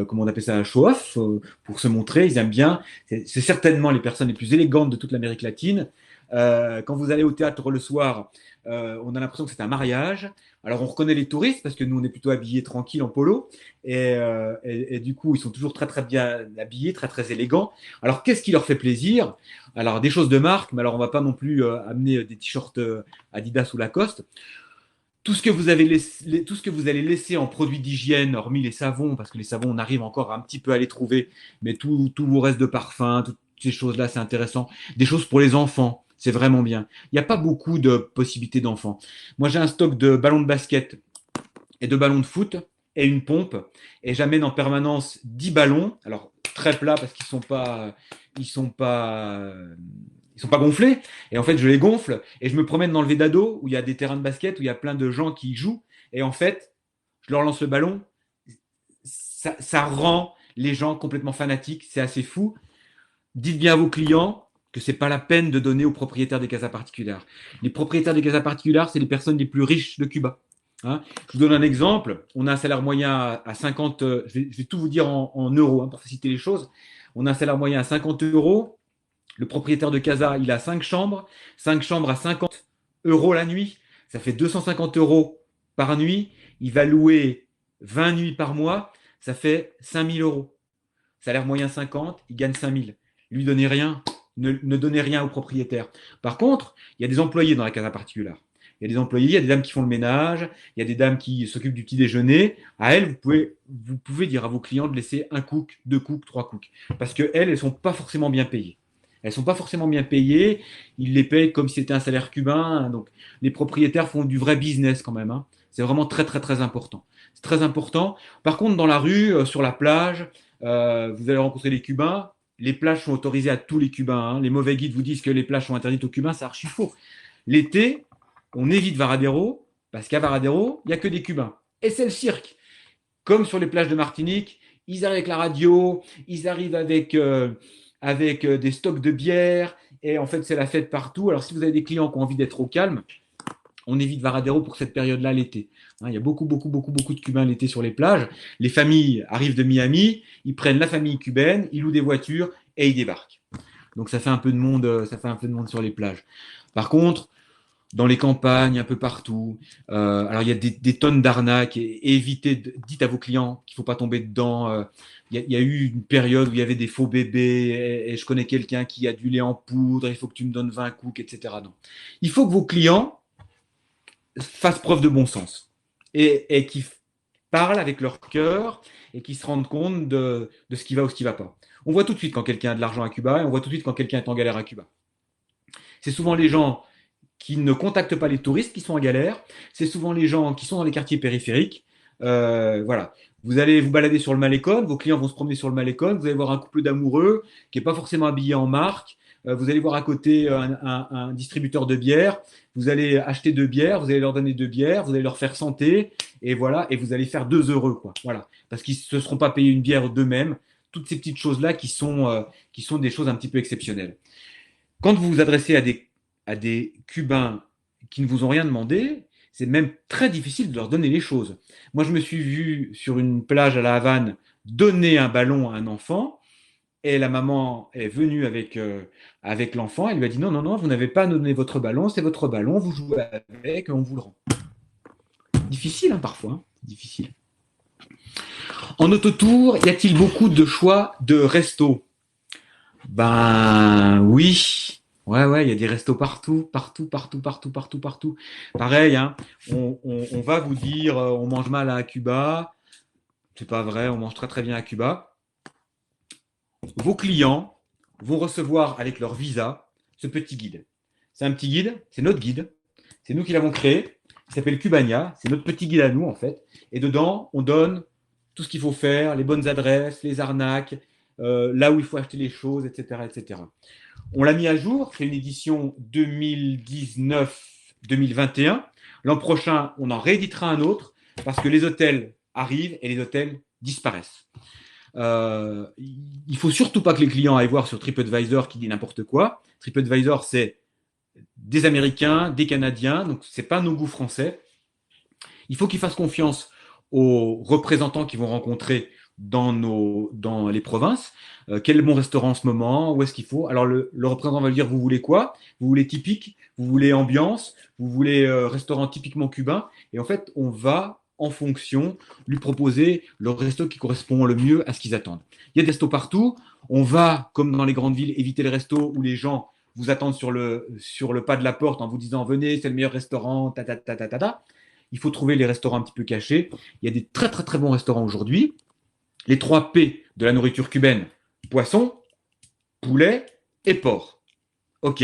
comment on appelle ça, show-off, pour se montrer. Ils aiment bien. C'est certainement les personnes les plus élégantes de toute l'Amérique latine. Quand vous allez au théâtre le soir, on a l'impression que c'est un mariage. Alors, on reconnaît les touristes parce que nous, on est plutôt habillés tranquilles en polo. Et du coup, ils sont toujours très bien habillés, très élégants. Alors, qu'est-ce qui leur fait plaisir? Alors, des choses de marque, mais alors, on va pas non plus amener des t-shirts Adidas ou Lacoste. Tout ce que vous allez laisser en produits d'hygiène, hormis les savons, parce que les savons, on arrive encore un petit peu à les trouver, mais tout vos restes de parfum, toutes ces choses-là, c'est intéressant. Des choses pour les enfants. C'est vraiment bien. Il n'y a pas beaucoup de possibilités d'enfants. Moi, j'ai un stock de ballons de basket et de ballons de foot et une pompe. Et j'amène en permanence 10 ballons. Alors, très plats parce qu'ils sont pas gonflés. Et en fait, je les gonfle et je me promène dans le Vedado où il y a des terrains de basket, où il y a plein de gens qui y jouent. Et en fait, je leur lance le ballon. Ça rend les gens complètement fanatiques. C'est assez fou. Dites bien à vos clients que c'est pas la peine de donner aux propriétaires des casas particulières. Les propriétaires des casas particulières, c'est les personnes les plus riches de Cuba. Hein, je vous donne un exemple. On a un salaire moyen à 50, je vais tout vous dire en euros pour faciliter les choses. On a un salaire moyen à 50 euros. Le propriétaire de casa, il a 5 chambres. 5 chambres à 50 euros la nuit. Ça fait 250 euros par nuit. Il va louer 20 nuits par mois. Ça fait 5000 euros. Salaire moyen 50, il gagne 5000. Lui donnez rien. Ne donnez rien aux propriétaires. Par contre, il y a des employés dans la casa particulière. Il y a des employés, il y a des dames qui font le ménage, il y a des dames qui s'occupent du petit déjeuner. À elles, vous pouvez dire à vos clients de laisser 1 cook, 2 cooks, 3 cooks. Parce qu'elles sont pas forcément bien payées. Elles sont pas forcément bien payées. Ils les payent comme si c'était un salaire cubain. Donc, les propriétaires font du vrai business quand même. Hein. C'est vraiment très important. C'est très important. Par contre, dans la rue, sur la plage, vous allez rencontrer les Cubains. Les plages sont autorisées à tous les Cubains. Hein. Les mauvais guides vous disent que les plages sont interdites aux Cubains, c'est archi faux. L'été, on évite Varadero, parce qu'à Varadero, il n'y a que des Cubains. Et c'est le cirque. Comme sur les plages de Martinique, ils arrivent avec la radio, ils arrivent avec des stocks de bière, et en fait, c'est la fête partout. Alors, si vous avez des clients qui ont envie d'être au calme, on évite Varadero pour cette période-là l'été. Hein, il y a beaucoup de Cubains l'été sur les plages. Les familles arrivent de Miami, ils prennent la famille cubaine, ils louent des voitures et ils débarquent. Donc ça fait un peu de monde, sur les plages. Par contre, dans les campagnes, un peu partout, alors il y a des tonnes d'arnaques et évitez, dites à vos clients qu'il ne faut pas tomber dedans. Il y a eu une période où il y avait des faux bébés et je connais quelqu'un qui a du lait en poudre, il faut que tu me donnes 20 cooks, etc. Non. Il faut que vos clients fassent preuve de bon sens et qui parlent avec leur cœur et qui se rendent compte de ce qui va ou ce qui ne va pas. On voit tout de suite quand quelqu'un a de l'argent à Cuba et on voit tout de suite quand quelqu'un est en galère à Cuba. C'est souvent les gens qui ne contactent pas les touristes qui sont en galère, c'est souvent les gens qui sont dans les quartiers périphériques. Voilà. Vous allez vous balader sur le Malecón, vos clients vont se promener sur le Malecón, vous allez voir un couple d'amoureux qui n'est pas forcément habillé en marque, vous allez voir à côté un distributeur de bière, vous allez acheter 2 bières, vous allez leur donner 2 bières, vous allez leur faire santé, et voilà, et vous allez faire 2 heureux, quoi. Voilà. Parce qu'ils ne se seront pas payés une bière d'eux-mêmes, toutes ces petites choses-là qui sont des choses un petit peu exceptionnelles. Quand vous vous adressez à des Cubains qui ne vous ont rien demandé, c'est même très difficile de leur donner les choses. Moi, je me suis vu sur une plage à La Havane donner un ballon à un enfant et la maman est venue avec l'enfant. Elle lui a dit non, vous n'avez pas donné votre ballon, c'est votre ballon, vous jouez avec, on vous le rend. Difficile, hein, parfois. Hein, difficile. En autotour, y a-t-il beaucoup de choix de restos? Ben oui. Ouais, il y a des restos partout. Pareil, hein, on va vous dire, on mange mal à Cuba. C'est pas vrai, on mange très très bien à Cuba. Vos clients vont recevoir avec leur visa ce petit guide. C'est un petit guide, c'est notre guide. C'est nous qui l'avons créé. Il s'appelle Cubania. C'est notre petit guide à nous, en fait. Et dedans, on donne tout ce qu'il faut faire, les bonnes adresses, les arnaques, là où il faut acheter les choses, etc., etc. On l'a mis à jour, c'est une édition 2019-2021. L'an prochain, on en rééditera un autre parce que les hôtels arrivent et les hôtels disparaissent. Il faut surtout pas que les clients aillent voir sur TripAdvisor qui dit n'importe quoi. TripAdvisor, c'est des Américains, des Canadiens, donc c'est pas nos goûts français. Il faut qu'ils fassent confiance aux représentants qu'ils vont rencontrer dans les provinces. Quel est le bon restaurant en ce moment? Où est-ce qu'il faut? Alors, le représentant va lui dire, vous voulez quoi? Vous voulez typique? Vous voulez ambiance? Vous voulez restaurant typiquement cubain? Et en fait, on va, en fonction, lui proposer le resto qui correspond le mieux à ce qu'ils attendent. Il y a des restos partout. On va, comme dans les grandes villes, éviter les restos où les gens vous attendent sur le pas de la porte en vous disant, venez, c'est le meilleur restaurant, Il faut trouver les restaurants un petit peu cachés. Il y a des très, très, très bons restaurants aujourd'hui. Les 3 P de la nourriture cubaine, poisson, poulet et porc. Ok,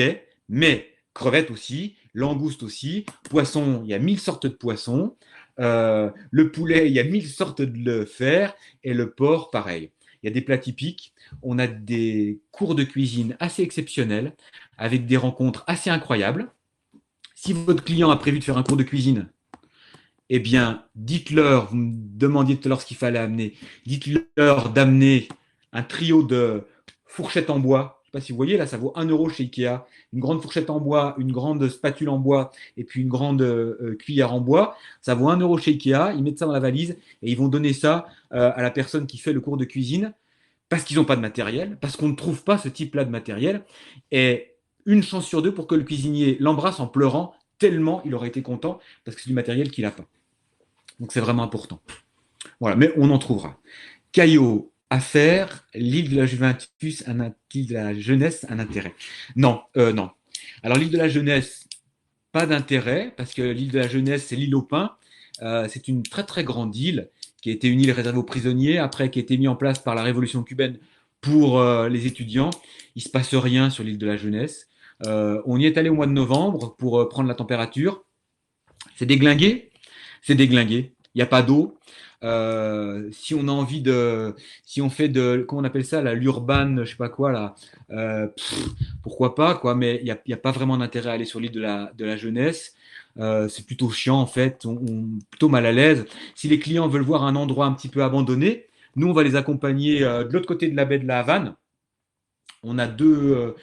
mais crevettes aussi, langoustes aussi, poisson, il y a 1000 sortes de poissons, le poulet, il y a 1000 sortes de le faire, et le porc, pareil. Il y a des plats typiques, on a des cours de cuisine assez exceptionnels, avec des rencontres assez incroyables. Si votre client a prévu de faire un cours de cuisine, eh bien, dites-leur, vous me demandiez tout à l'heure ce qu'il fallait amener, dites-leur d'amener un trio de fourchettes en bois. Je ne sais pas si vous voyez, là, ça vaut 1 € chez Ikea. Une grande fourchette en bois, une grande spatule en bois et puis une grande cuillère en bois. Ça vaut 1 € chez Ikea. Ils mettent ça dans la valise et ils vont donner ça à la personne qui fait le cours de cuisine parce qu'ils n'ont pas de matériel, parce qu'on ne trouve pas ce type-là de matériel. Et une chance sur 2 pour que le cuisinier l'embrasse en pleurant tellement il aurait été content parce que c'est du matériel qu'il n'a pas. Donc, c'est vraiment important. Voilà, mais on en trouvera. Caillot, affaire, l'île de la Juventus, l'île de la jeunesse, un intérêt. Non. Alors, l'île de la jeunesse, pas d'intérêt, parce que l'île de la jeunesse, c'est l'île aux pins. C'est une très, très grande île qui a été une île réservée aux prisonniers, après qui a été mise en place par la révolution cubaine pour les étudiants. Il ne se passe rien sur l'île de la jeunesse. On y est allé au mois de novembre pour prendre la température. C'est déglingué. C'est déglingué. Il n'y a pas d'eau. Si on a envie si on fait comment on appelle ça, l'urban, je sais pas quoi, là, pourquoi pas, quoi, mais il n'y a pas vraiment d'intérêt à aller sur l'île de la jeunesse. C'est plutôt chiant, en fait, plutôt mal à l'aise. Si les clients veulent voir un endroit un petit peu abandonné, nous, on va les accompagner de l'autre côté de la baie de la Havane. On a deux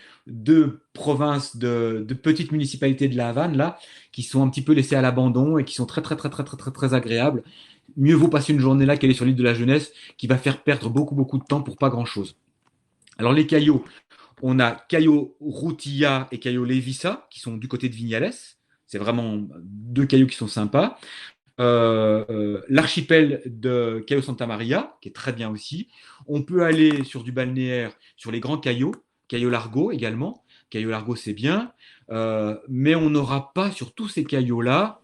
provinces de petites municipalités de la Havane là qui sont un petit peu laissées à l'abandon et qui sont très très très très très très très agréables. Mieux vaut passer une journée là qu'aller sur l'île de la Jeunesse qui va faire perdre beaucoup de temps pour pas grand chose. Alors les Cayos, on a Cayo Rutilla et Cayo Levisa qui sont du côté de Vignales. C'est vraiment deux cailloux qui sont sympas. L'archipel de Cayo Santa Maria, qui est très bien aussi. On peut aller sur du balnéaire, sur les grands cailloux, Cayo Largo également. Cayo Largo, c'est bien. Mais on n'aura pas sur tous ces cailloux-là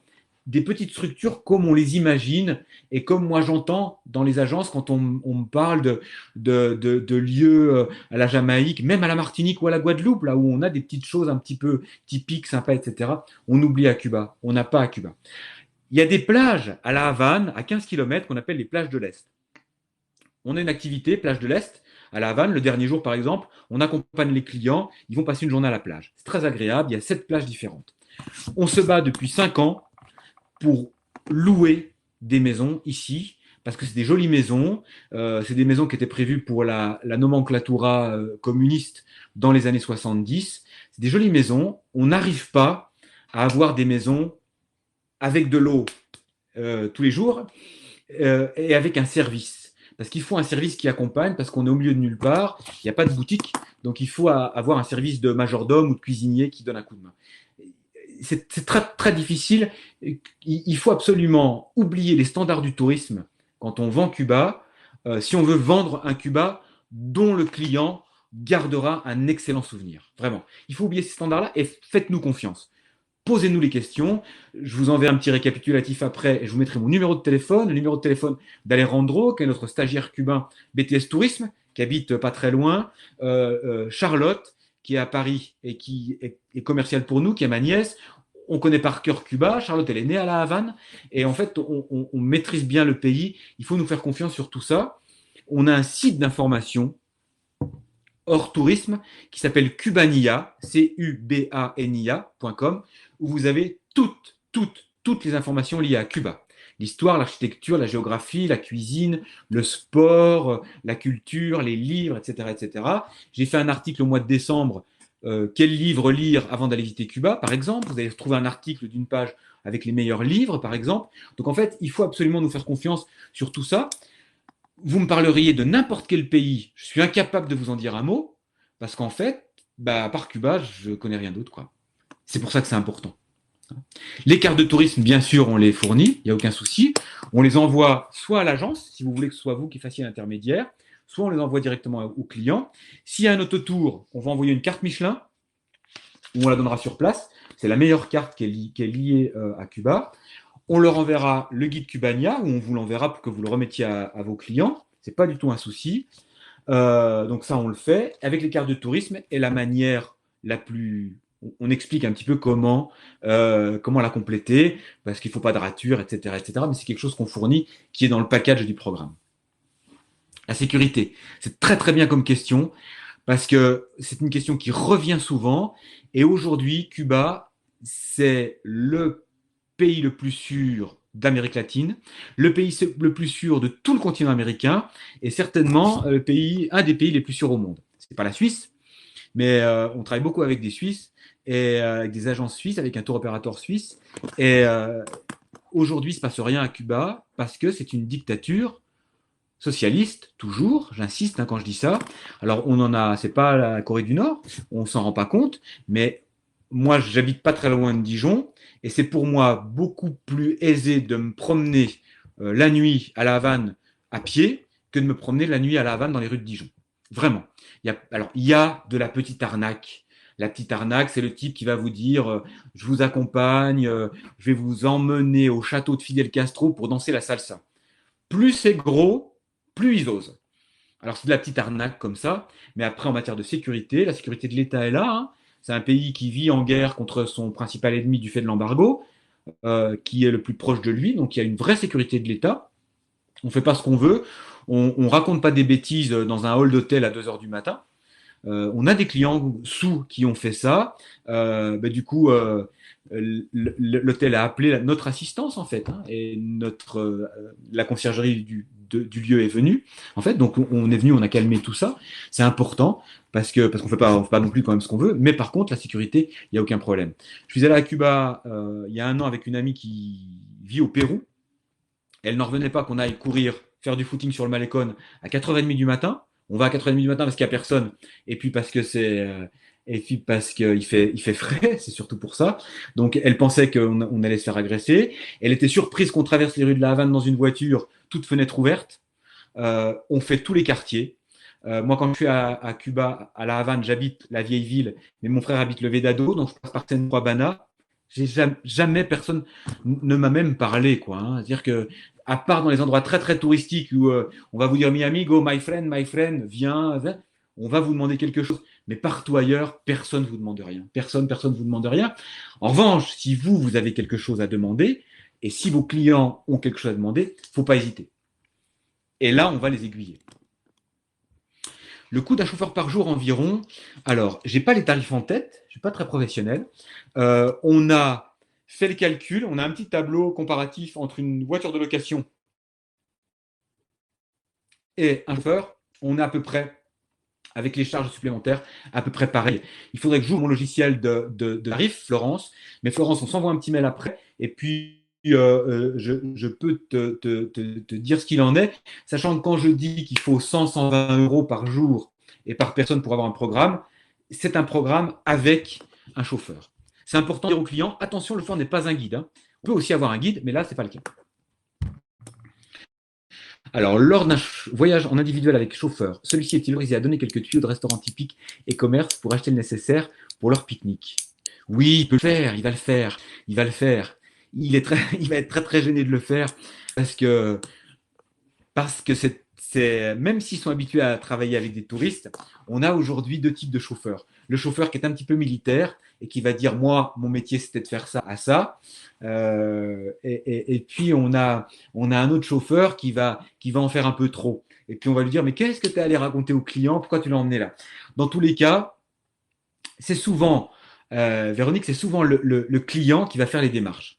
des petites structures comme on les imagine et comme moi j'entends dans les agences quand on me parle de lieux à la Jamaïque, même à la Martinique ou à la Guadeloupe, là où on a des petites choses un petit peu typiques, sympas, etc. On oublie à Cuba. On n'a pas à Cuba. Il y a des plages à la Havane, à 15 km, qu'on appelle les plages de l'Est. On a une activité, plage de l'Est, à la Havane. Le dernier jour, par exemple, on accompagne les clients. Ils vont passer une journée à la plage. C'est très agréable. Il y a 7 plages différentes. On se bat depuis 5 ans pour louer des maisons ici, parce que c'est des jolies maisons. C'est des maisons qui étaient prévues pour la nomenclatura communiste dans les années 70. C'est des jolies maisons. On n'arrive pas à avoir des maisons avec de l'eau tous les jours et avec un service. Parce qu'il faut un service qui accompagne, parce qu'on est au milieu de nulle part, il n'y a pas de boutique, donc il faut avoir un service de majordome ou de cuisinier qui donne un coup de main. C'est très, très difficile. Il faut absolument oublier les standards du tourisme quand on vend Cuba, si on veut vendre un Cuba dont le client gardera un excellent souvenir. Vraiment. Il faut oublier ces standards-là et faites-nous confiance. Posez-nous les questions. Je vous enverrai un petit récapitulatif après et je vous mettrai mon numéro de téléphone, le numéro de téléphone d'Alejandro, qui est notre stagiaire cubain BTS Tourisme, qui habite pas très loin, Charlotte, qui est à Paris et qui est commerciale pour nous, qui est ma nièce. On connaît par cœur Cuba. Charlotte, elle est née à la Havane. Et en fait, on maîtrise bien le pays. Il faut nous faire confiance sur tout ça. On a un site d'information hors tourisme qui s'appelle Cubania, cubania.com, où vous avez toutes les informations liées à Cuba. L'histoire, l'architecture, la géographie, la cuisine, le sport, la culture, les livres, etc., etc. J'ai fait un article au mois de décembre. Quel livre lire avant d'aller visiter Cuba, par exemple. Vous allez trouver un article d'une page avec les meilleurs livres, par exemple. Donc, en fait, il faut absolument nous faire confiance sur tout ça. Vous me parleriez de n'importe quel pays. Je suis incapable de vous en dire un mot parce qu'en fait, à part Cuba, je ne connais rien d'autre, quoi. C'est pour ça que c'est important. Les cartes de tourisme, bien sûr, on les fournit, il n'y a aucun souci. On les envoie soit à l'agence, si vous voulez que ce soit vous qui fassiez l'intermédiaire, soit on les envoie directement au client. S'il y a un autotour, on va envoyer une carte Michelin, ou on la donnera sur place. C'est la meilleure carte qui est liée à Cuba. On leur enverra le guide Cubania, ou on vous l'enverra pour que vous le remettiez à vos clients. Ce n'est pas du tout un souci. Donc ça, on le fait. Avec les cartes de tourisme et la manière la plus... On explique un petit peu comment la compléter, parce qu'il ne faut pas de rature, etc., etc. Mais c'est quelque chose qu'on fournit, qui est dans le package du programme. La sécurité, c'est très très bien comme question, parce que c'est une question qui revient souvent. Et aujourd'hui, Cuba, c'est le pays le plus sûr d'Amérique latine, le pays le plus sûr de tout le continent américain, et certainement un des pays les plus sûrs au monde. C'est pas la Suisse, mais on travaille beaucoup avec des Suisses et avec des agences suisses, avec un tour opérateur suisse. Et aujourd'hui, il ne se passe rien à Cuba parce que c'est une dictature socialiste, toujours, j'insiste quand je dis ça. Alors, c'est pas la Corée du Nord, on s'en rend pas compte, mais moi, j'habite pas très loin de Dijon, et c'est pour moi beaucoup plus aisé de me promener la nuit à La Havane à pied que de me promener la nuit à La Havane dans les rues de Dijon. Vraiment. Il y a de la petite arnaque. La petite arnaque, c'est le type qui va vous dire je vous accompagne, je vais vous emmener au château de Fidel Castro pour danser la salsa. Plus c'est gros, plus ils osent. Alors c'est de la petite arnaque comme ça, mais après en matière de sécurité, la sécurité de l'État est là. Hein. C'est un pays qui vit en guerre contre son principal ennemi du fait de l'embargo, qui est le plus proche de lui, donc il y a une vraie sécurité de l'État. On ne fait pas ce qu'on veut, on raconte pas des bêtises dans un hall d'hôtel à 2h du matin. On a des clients sous qui ont fait ça. Du coup, l'hôtel a appelé notre assistance en fait, hein, et la conciergerie du lieu est venue. En fait, donc on est venu, on a calmé tout ça. C'est important parce qu'on fait pas non plus quand même ce qu'on veut. Mais par contre, la sécurité, il y a aucun problème. Je suis allé à Cuba il y a un an avec une amie qui vit au Pérou. Elle n'en revenait pas qu'on aille courir, faire du footing sur le Malecón à 4h30 du matin. On va à 4h30 du matin parce qu'il n'y a personne. Et puis parce que qu'il fait frais, c'est surtout pour ça. Donc elle pensait qu'on allait se faire agresser. Elle était surprise qu'on traverse les rues de La Havane dans une voiture, toute fenêtre ouverte. On fait tous les quartiers. Moi, quand je suis à Cuba, à La Havane, j'habite la vieille ville, mais mon frère habite le Vedado, donc je passe par Centro Habana. Jamais personne ne m'a même parlé, quoi. Hein. C'est-à-dire que, à part dans les endroits très très touristiques où on va vous dire mi amigo, my friend, viens, on va vous demander quelque chose. Mais partout ailleurs, personne ne vous demande rien. Personne vous demande rien. En revanche, si vous avez quelque chose à demander, et si vos clients ont quelque chose à demander, faut pas hésiter. Et là, on va les aiguiller. Le coût d'un chauffeur par jour environ. Alors, j'ai pas les tarifs en tête, je suis pas très professionnel. On a fait le calcul, on a un petit tableau comparatif entre une voiture de location et un chauffeur. On est à peu près, avec les charges supplémentaires, à peu près pareil. Il faudrait que j'ouvre mon logiciel de tarifs, Florence. Mais Florence, on s'envoie un petit mail après. Et puis, je peux te dire ce qu'il en est, sachant que quand je dis qu'il faut 100-120 euros par jour et par personne pour avoir un programme, c'est un programme avec un chauffeur. C'est important de dire aux clients, attention, le chauffeur n'est pas un guide. Hein. On peut aussi avoir un guide, mais là, ce n'est pas le cas. Alors, lors d'un voyage en individuel avec chauffeur, celui-ci est-il autorisé à donner quelques tuyaux de restaurants typiques et commerces pour acheter le nécessaire pour leur pique-nique? Oui, il peut le faire, il va le faire. Il va être très très gêné de le faire parce que c'est même s'ils sont habitués à travailler avec des touristes, on a aujourd'hui deux types de chauffeurs. Le chauffeur qui est un petit peu militaire et qui va dire moi mon métier c'était de faire ça à ça, et puis on a un autre chauffeur qui va en faire un peu trop. Et puis on va lui dire mais qu'est-ce que tu es allé raconter au client, pourquoi tu l'as emmené là? Dans tous les cas, c'est souvent Véronique, c'est souvent le client qui va faire les démarches.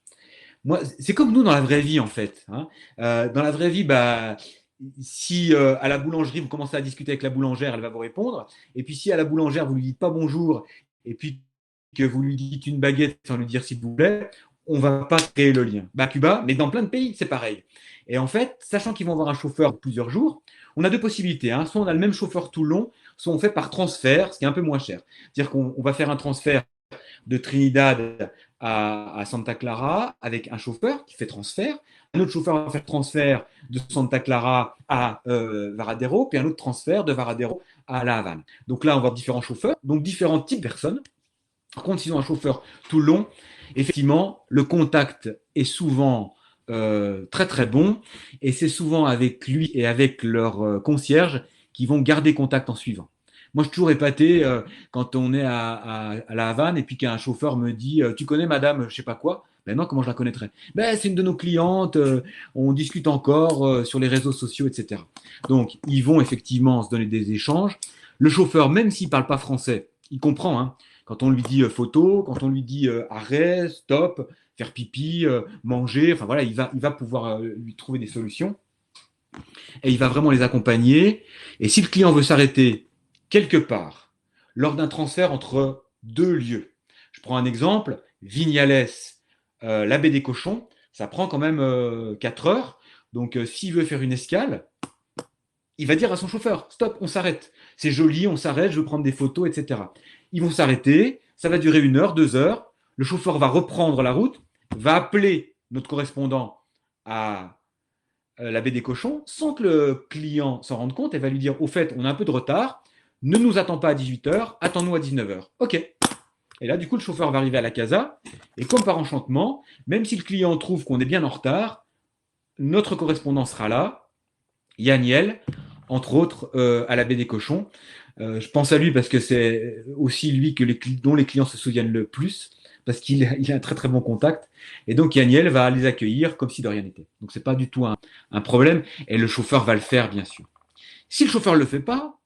Moi, c'est comme nous dans la vraie vie en fait. Hein. Dans la vraie vie, si à la boulangerie vous commencez à discuter avec la boulangère, elle va vous répondre. Et puis si à la boulangère vous lui dites pas bonjour, et puis que vous lui dites une baguette sans lui dire s'il vous plaît, on va pas créer le lien. Cuba, mais dans plein de pays, c'est pareil. Et en fait, sachant qu'ils vont avoir un chauffeur plusieurs jours, on a deux possibilités. Hein. Soit on a le même chauffeur tout le long, soit on fait par transfert, ce qui est un peu moins cher. C'est-à-dire qu'on va faire un transfert de Trinidad à Santa Clara avec un chauffeur qui fait transfert. Un autre chauffeur va faire transfert de Santa Clara à Varadero, puis un autre transfert de Varadero à La Havane. Donc là, on va avoir différents chauffeurs, donc différents types de personnes. Par contre, s'ils ont un chauffeur tout le long, effectivement, le contact est souvent très très bon, et c'est souvent avec lui et avec leur concierge qui vont garder contact en suivant. Moi, je suis toujours épaté quand on est à La Havane et puis qu'un chauffeur me dit tu connais madame, je sais pas quoi. Ben non, comment je la connaîtrais? C'est une de nos clientes, on discute encore sur les réseaux sociaux, etc. Donc, ils vont effectivement se donner des échanges. Le chauffeur, même s'il parle pas français, il comprend. Hein. Quand on lui dit photo, quand on lui dit arrêt, stop, faire pipi, manger, enfin voilà, il va pouvoir lui trouver des solutions. Et il va vraiment les accompagner. Et si le client veut s'arrêter quelque part, lors d'un transfert entre deux lieux. Je prends un exemple, Vignales, la baie des Cochons, ça prend quand même 4 heures. Donc, s'il veut faire une escale, il va dire à son chauffeur, stop, on s'arrête. C'est joli, on s'arrête, je veux prendre des photos, etc. Ils vont s'arrêter, ça va durer 1 heure, 2 heures. Le chauffeur va reprendre la route, va appeler notre correspondant à la baie des Cochons, sans que le client s'en rende compte, elle va lui dire, au fait, on a un peu de retard, ne nous attends pas à 18h, attends-nous à 19h. OK. Et là, du coup, le chauffeur va arriver à la casa. Et comme par enchantement, même si le client trouve qu'on est bien en retard, notre correspondant sera là, Yaniel, entre autres, à la baie des Cochons. Je pense à lui parce que c'est aussi lui dont les clients se souviennent le plus, parce qu'il a un très très bon contact. Et donc, Yaniel va les accueillir comme si de rien n'était. Donc, ce n'est pas du tout un problème. Et le chauffeur va le faire, bien sûr. Si le chauffeur ne le fait pas,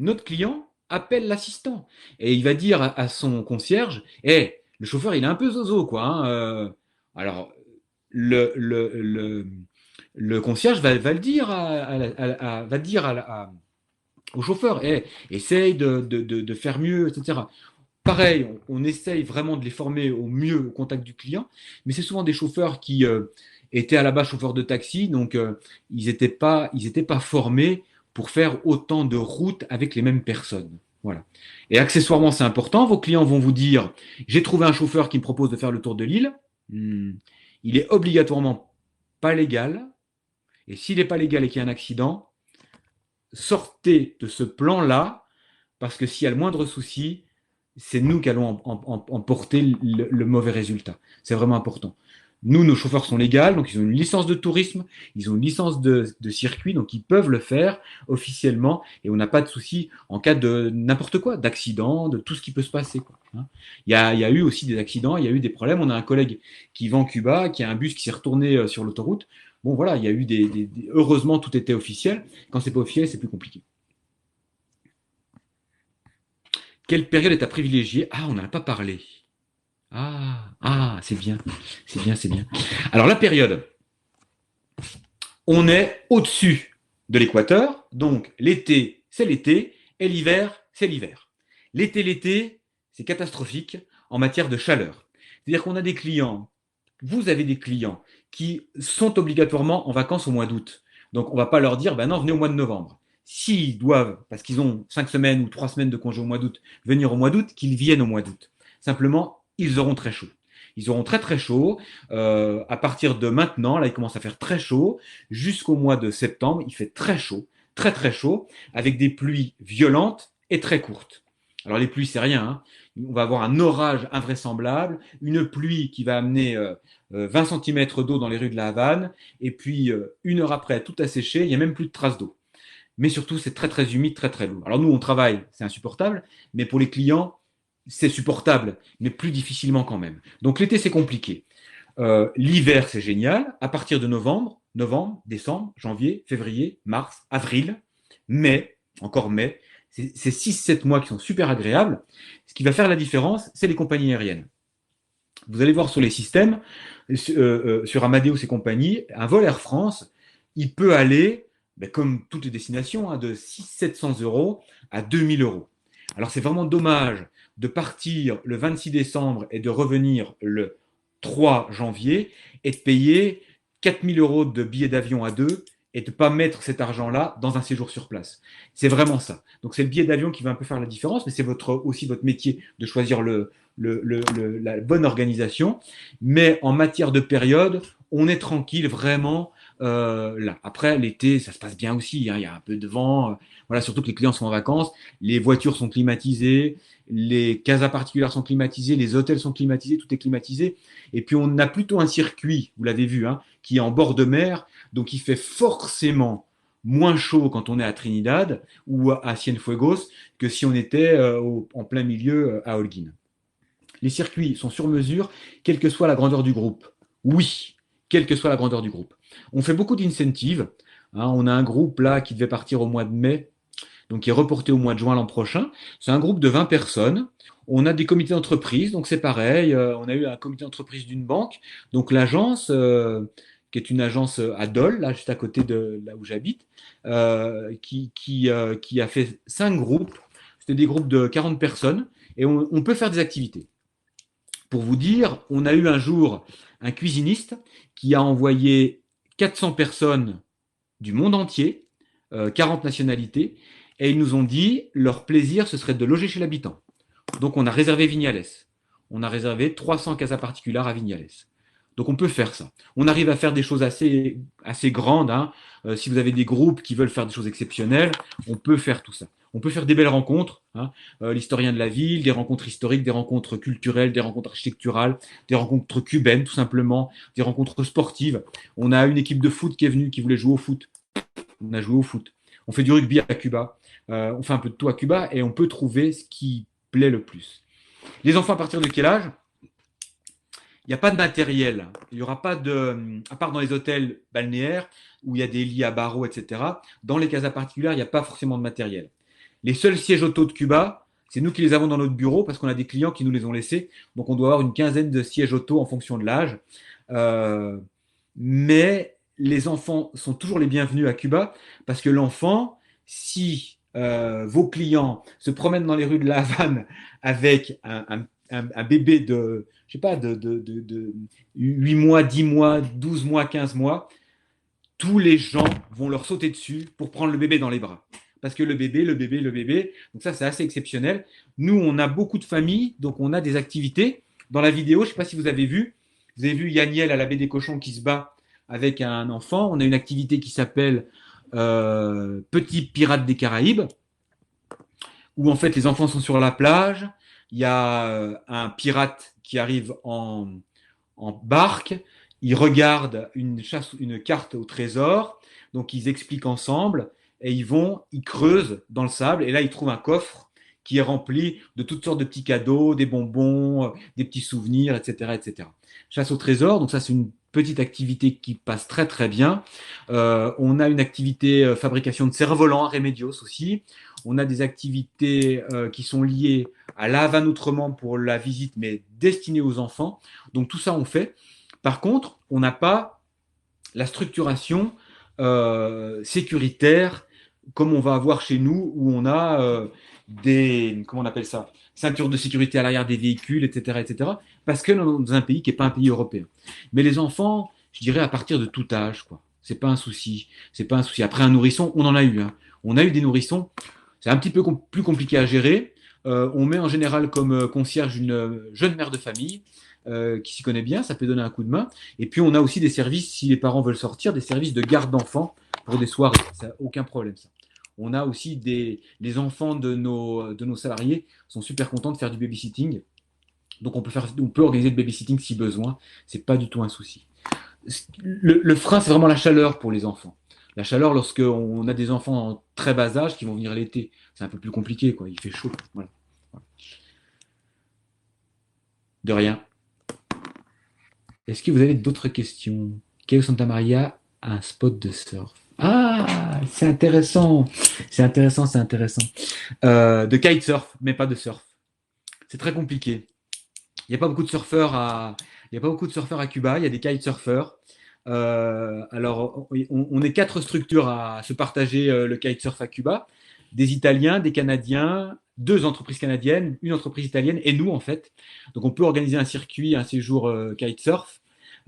notre client appelle l'assistant. Et il va dire à son concierge, le chauffeur, il est un peu zozo, quoi. Hein, alors, le concierge va le dire au chauffeur, essaye de faire mieux, etc. Pareil, on essaye vraiment de les former au mieux au contact du client, mais c'est souvent des chauffeurs qui étaient à la base chauffeurs de taxi, donc ils n'étaient pas formés pour faire autant de routes avec les mêmes personnes. Voilà. Et accessoirement, c'est important, vos clients vont vous dire, j'ai trouvé un chauffeur qui me propose de faire le tour de l'île. Il est obligatoirement pas légal, et s'il n'est pas légal et qu'il y a un accident, sortez de ce plan-là, parce que s'il y a le moindre souci, c'est nous qui allons en porter le mauvais résultat. C'est vraiment important. Nous, nos chauffeurs sont légaux, donc ils ont une licence de tourisme, ils ont une licence de circuit, donc ils peuvent le faire officiellement et on n'a pas de souci en cas de n'importe quoi, d'accident, de tout ce qui peut se passer, quoi. Il y a eu aussi des accidents, il y a eu des problèmes. On a un collègue qui vend Cuba, qui a un bus qui s'est retourné sur l'autoroute. Bon, voilà, il y a eu heureusement, tout était officiel. Quand c'est pas officiel, c'est plus compliqué. Quelle période est à privilégier? Ah, on n'en a pas parlé. C'est bien. C'est bien, c'est bien. Alors, la période, on est au-dessus de l'équateur. Donc, l'été, c'est l'été. Et l'hiver, c'est l'hiver. L'été, c'est catastrophique en matière de chaleur. C'est-à-dire qu'on a des clients, vous avez des clients qui sont obligatoirement en vacances au mois d'août. Donc, on ne va pas leur dire, ben non, venez au mois de novembre. S'ils doivent, parce qu'ils ont 5 semaines ou 3 semaines de congé au mois d'août, venir au mois d'août, qu'ils viennent au mois d'août. Simplement, ils auront très chaud. Ils auront très très chaud. À partir de maintenant, là, il commence à faire très chaud. Jusqu'au mois de septembre, il fait très chaud, très très chaud, avec des pluies violentes et très courtes. Alors les pluies, c'est rien. Hein. On va avoir un orage invraisemblable, une pluie qui va amener 20 cm d'eau dans les rues de la Havane, et puis 1 heure après, tout a séché, il n'y a même plus de traces d'eau. Mais surtout, c'est très très humide, très très lourd. Alors nous, on travaille, c'est insupportable, mais pour les clients, c'est supportable, mais plus difficilement quand même. Donc l'été, c'est compliqué. L'hiver, c'est génial. À partir de novembre, décembre, janvier, février, mars, avril, mai, encore mai, c'est 6-7 mois qui sont super agréables. Ce qui va faire la différence, c'est les compagnies aériennes. Vous allez voir sur les systèmes, sur Amadeus et compagnie, un vol Air France, il peut aller, comme toutes les destinations, de 600-700 euros à 2000 euros. Alors c'est vraiment dommage de partir le 26 décembre et de revenir le 3 janvier et de payer 4000 euros de billets d'avion à deux et de ne pas mettre cet argent-là dans un séjour sur place. C'est vraiment ça. Donc c'est le billet d'avion qui va un peu faire la différence, mais c'est aussi votre métier de choisir la bonne organisation. Mais en matière de période, on est tranquille vraiment là. Après, l'été, ça se passe bien aussi. Hein, il y a un peu de vent. Voilà, surtout que les clients sont en vacances. Les voitures sont climatisées. Les casas particulières sont climatisées. Les hôtels sont climatisés. Tout est climatisé. Et puis, on a plutôt un circuit, vous l'avez vu, hein, qui est en bord de mer. Donc, il fait forcément moins chaud quand on est à Trinidad ou à Cienfuegos que si on était en plein milieu à Holguín. Les circuits sont sur mesure, quelle que soit la grandeur du groupe. Oui, quelle que soit la grandeur du groupe. On fait beaucoup d'incentives. Hein, on a un groupe là qui devait partir au mois de mai, donc qui est reporté au mois de juin l'an prochain. C'est un groupe de 20 personnes. On a des comités d'entreprise, donc c'est pareil. On a eu un comité d'entreprise d'une banque. Donc l'agence, qui est une agence à Dole, là juste à côté de là où j'habite, qui a fait 5 groupes. C'était des groupes de 40 personnes et on peut faire des activités. Pour vous dire, on a eu un jour un cuisiniste qui a envoyé 400 personnes du monde entier, 40 nationalités, et ils nous ont dit leur plaisir, ce serait de loger chez l'habitant. Donc on a réservé Vignales. On a réservé 300 casas particulières à Vignales. Donc on peut faire ça. On arrive à faire des choses assez grandes. Hein. Si vous avez des groupes qui veulent faire des choses exceptionnelles, on peut faire tout ça. On peut faire des belles rencontres, hein, l'historien de la ville, des rencontres historiques, des rencontres culturelles, des rencontres architecturales, des rencontres cubaines tout simplement, des rencontres sportives. On a une équipe de foot qui est venue, qui voulait jouer au foot. On a joué au foot. On fait du rugby à Cuba. On fait un peu de tout à Cuba et on peut trouver ce qui plaît le plus. Les enfants à partir de quel âge ? Il n'y a pas de matériel. Il n'y aura pas de, à part dans les hôtels balnéaires où il y a des lits à barreaux, etc. Dans les casas particulières, il n'y a pas forcément de matériel. Les seuls sièges auto de Cuba, c'est nous qui les avons dans notre bureau parce qu'on a des clients qui nous les ont laissés. Donc, on doit avoir une quinzaine de sièges auto en fonction de l'âge. Mais les enfants sont toujours les bienvenus à Cuba parce que l'enfant, si vos clients se promènent dans les rues de La Havane avec un bébé de, je sais pas, de 8 mois, 10 mois, 12 mois, 15 mois, tous les gens vont leur sauter dessus pour prendre le bébé dans les bras. Parce que le bébé. Donc ça, c'est assez exceptionnel. Nous, on a beaucoup de familles, donc on a des activités. Dans la vidéo, je ne sais pas si vous avez vu Yaniel à la baie des Cochons qui se bat avec un enfant. On a une activité qui s'appelle Petit Pirate des Caraïbes, où en fait les enfants sont sur la plage. Il y a un pirate qui arrive en barque. Ils regardent une carte au trésor. Donc ils expliquent ensemble et ils creusent dans le sable et là ils trouvent un coffre qui est rempli de toutes sortes de petits cadeaux, des bonbons, des petits souvenirs, etc., etc. Chasse au trésor, donc ça c'est une petite activité qui passe très très bien. On a une activité fabrication de cerfs-volants à Remedios aussi. On a des activités qui sont liées à La Havane Outrement pour la visite, mais destinées aux enfants. Donc tout ça on fait. Par contre, on n'a pas la structuration sécuritaire comme on va avoir chez nous, où on a comment on appelle ça, ceintures de sécurité à l'arrière des véhicules, etc., etc. Parce que dans un pays qui n'est pas un pays européen. Mais les enfants, je dirais à partir de tout âge, quoi. C'est pas un souci. C'est pas un souci. Après un nourrisson, on en a eu. Hein. On a eu des nourrissons. C'est un petit peu plus compliqué à gérer. On met en général comme concierge une jeune mère de famille qui s'y connaît bien, ça peut donner un coup de main. Et puis on a aussi des services, si les parents veulent sortir, des services de garde d'enfants pour des soirées. Ça n'a aucun problème, ça. On a aussi les enfants de nos salariés sont super contents de faire du babysitting. Donc on peut organiser le babysitting si besoin. C'est pas du tout un souci. Le frein, c'est vraiment la chaleur pour les enfants. La chaleur, lorsqu'on a des enfants en très bas âge qui vont venir l'été, c'est un peu plus compliqué, quoi. Il fait chaud. Voilà. De rien. Est-ce que vous avez d'autres questions? Cayo Santa Maria a un spot de surf. Ah, c'est intéressant. C'est intéressant. De kitesurf, mais pas de surf. C'est très compliqué. Il n'y a pas beaucoup de surfeurs à Cuba. Il y a des kitesurfers. Alors, on est 4 structures à se partager le kitesurf à Cuba. Des Italiens, des Canadiens, 2 entreprises canadiennes, une entreprise italienne et nous en fait. Donc on peut organiser un circuit, un séjour kitesurf.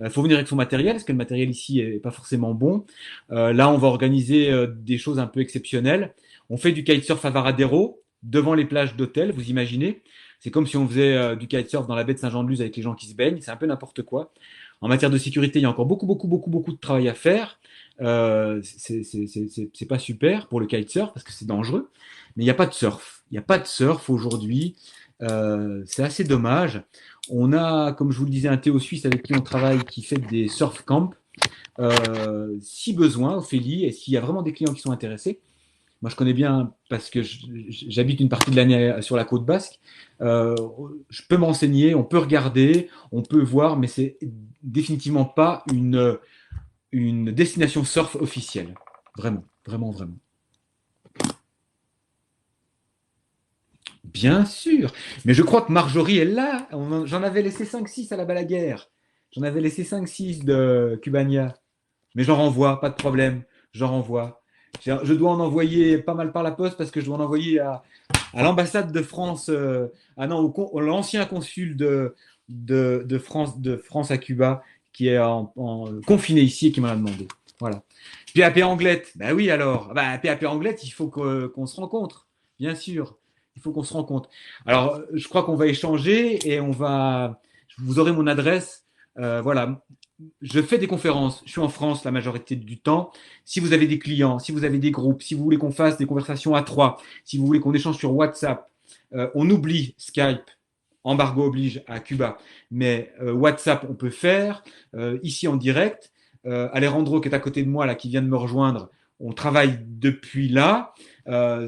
Faut venir avec son matériel parce que le matériel ici est pas forcément bon. Là, on va organiser des choses un peu exceptionnelles. On fait du kitesurf à Varadero, devant les plages d'hôtel, vous imaginez. C'est comme si on faisait du kitesurf dans la baie de Saint-Jean-de-Luz avec les gens qui se baignent. C'est un peu n'importe quoi. En matière de sécurité, il y a encore beaucoup de travail à faire. C'est pas super pour le kitesurf parce que c'est dangereux. Mais il n'y a pas de surf. Il n'y a pas de surf aujourd'hui. C'est assez dommage. On a, comme je vous le disais, un Théo Suisse avec qui on travaille qui fait des surf camps. Si besoin, Ophélie, et s'il y a vraiment des clients qui sont intéressés, moi je connais bien parce que j'habite une partie de l'année sur la côte basque, je peux m'enseigner, on peut regarder, on peut voir, mais c'est définitivement pas une destination surf officielle. Vraiment. Bien sûr, mais je crois que Marjorie est là. J'en avais laissé 5-6 à la Balaguère. J'en avais laissé 5-6 de Cubania. Mais j'en renvoie, pas de problème. J'en renvoie. Je dois en envoyer pas mal par la poste parce que je dois en envoyer à l'ambassade de France, l'ancien consul de France à Cuba qui est confiné ici et qui m'en a demandé. Voilà. PAP Anglette, ben oui alors. PAP Anglette, il faut qu'on se rencontre, bien sûr. Il faut qu'on se rencontre. Alors, je crois qu'on va échanger et vous aurez mon adresse. Voilà. Je fais des conférences. Je suis en France la majorité du temps. Si vous avez des clients, si vous avez des groupes, si vous voulez qu'on fasse des conversations à 3, si vous voulez qu'on échange sur WhatsApp, on oublie Skype. Embargo oblige à Cuba. Mais WhatsApp, on peut faire. Ici en direct. Alejandro qui est à côté de moi, là, qui vient de me rejoindre. On travaille depuis là.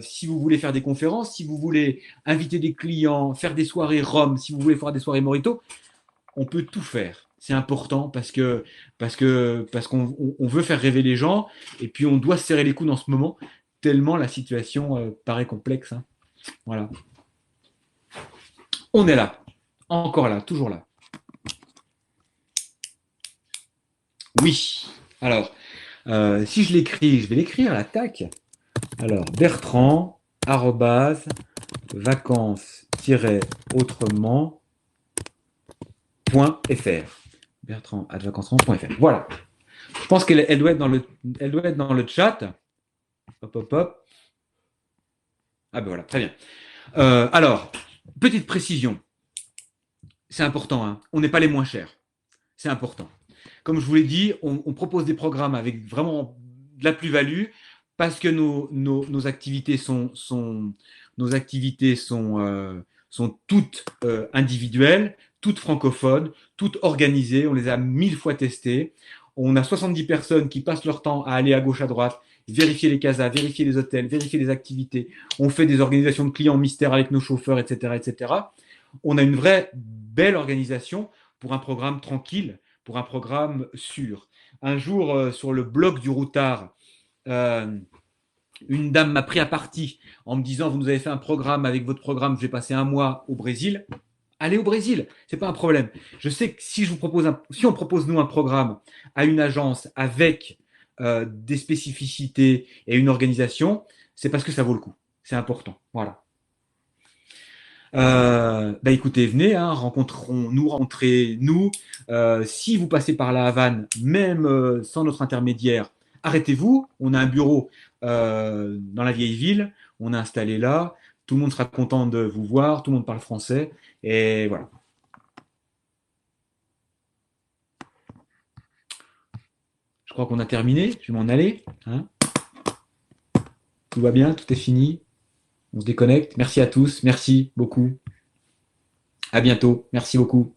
Si vous voulez faire des conférences, si vous voulez inviter des clients, faire des soirées Rome, si vous voulez faire des soirées Morito, on peut tout faire. C'est important parce qu'on veut faire rêver les gens et puis on doit se serrer les coudes en ce moment tellement la situation paraît complexe. Hein. Voilà. On est là. Encore là, toujours là. Oui. Alors, si je l'écris, je vais l'écrire à l'attaque. Alors, Bertrand, vacances-autrement.fr. Bertrand@vacances-autrement.fr. Voilà. Je pense qu'elle doit être dans le chat. Hop, hop, hop. Ah ben voilà, très bien. Alors, petite précision. C'est important, hein. On n'est pas les moins chers. C'est important. Comme je vous l'ai dit, on propose des programmes avec vraiment de la plus-value parce que nos activités sont toutes individuelles, toutes francophones, toutes organisées. On les a 1000 fois testées. On a 70 personnes qui passent leur temps à aller à gauche, à droite, vérifier les casas, vérifier les hôtels, vérifier les activités. On fait des organisations de clients mystères avec nos chauffeurs, etc., etc. On a une vraie belle organisation pour un programme tranquille, pour un programme sûr. Un jour, sur le blog du Routard, une dame m'a pris à partie en me disant « Vous nous avez fait un programme, avec votre programme, je vais passer un mois au Brésil. » Allez au Brésil, c'est pas un problème. Je sais que si on propose nous un programme à une agence avec des spécificités et une organisation, c'est parce que ça vaut le coup. C'est important. Voilà. Écoutez, venez, hein, rencontrez-nous. Si vous passez par la Havane, même sans notre intermédiaire, arrêtez-vous. On a un bureau dans la vieille ville. On a installé là. Tout le monde sera content de vous voir. Tout le monde parle français. Et voilà. Je crois qu'on a terminé. Je vais m'en aller. Hein. Tout va bien, tout est fini. On se déconnecte. Merci à tous. Merci beaucoup. À bientôt. Merci beaucoup.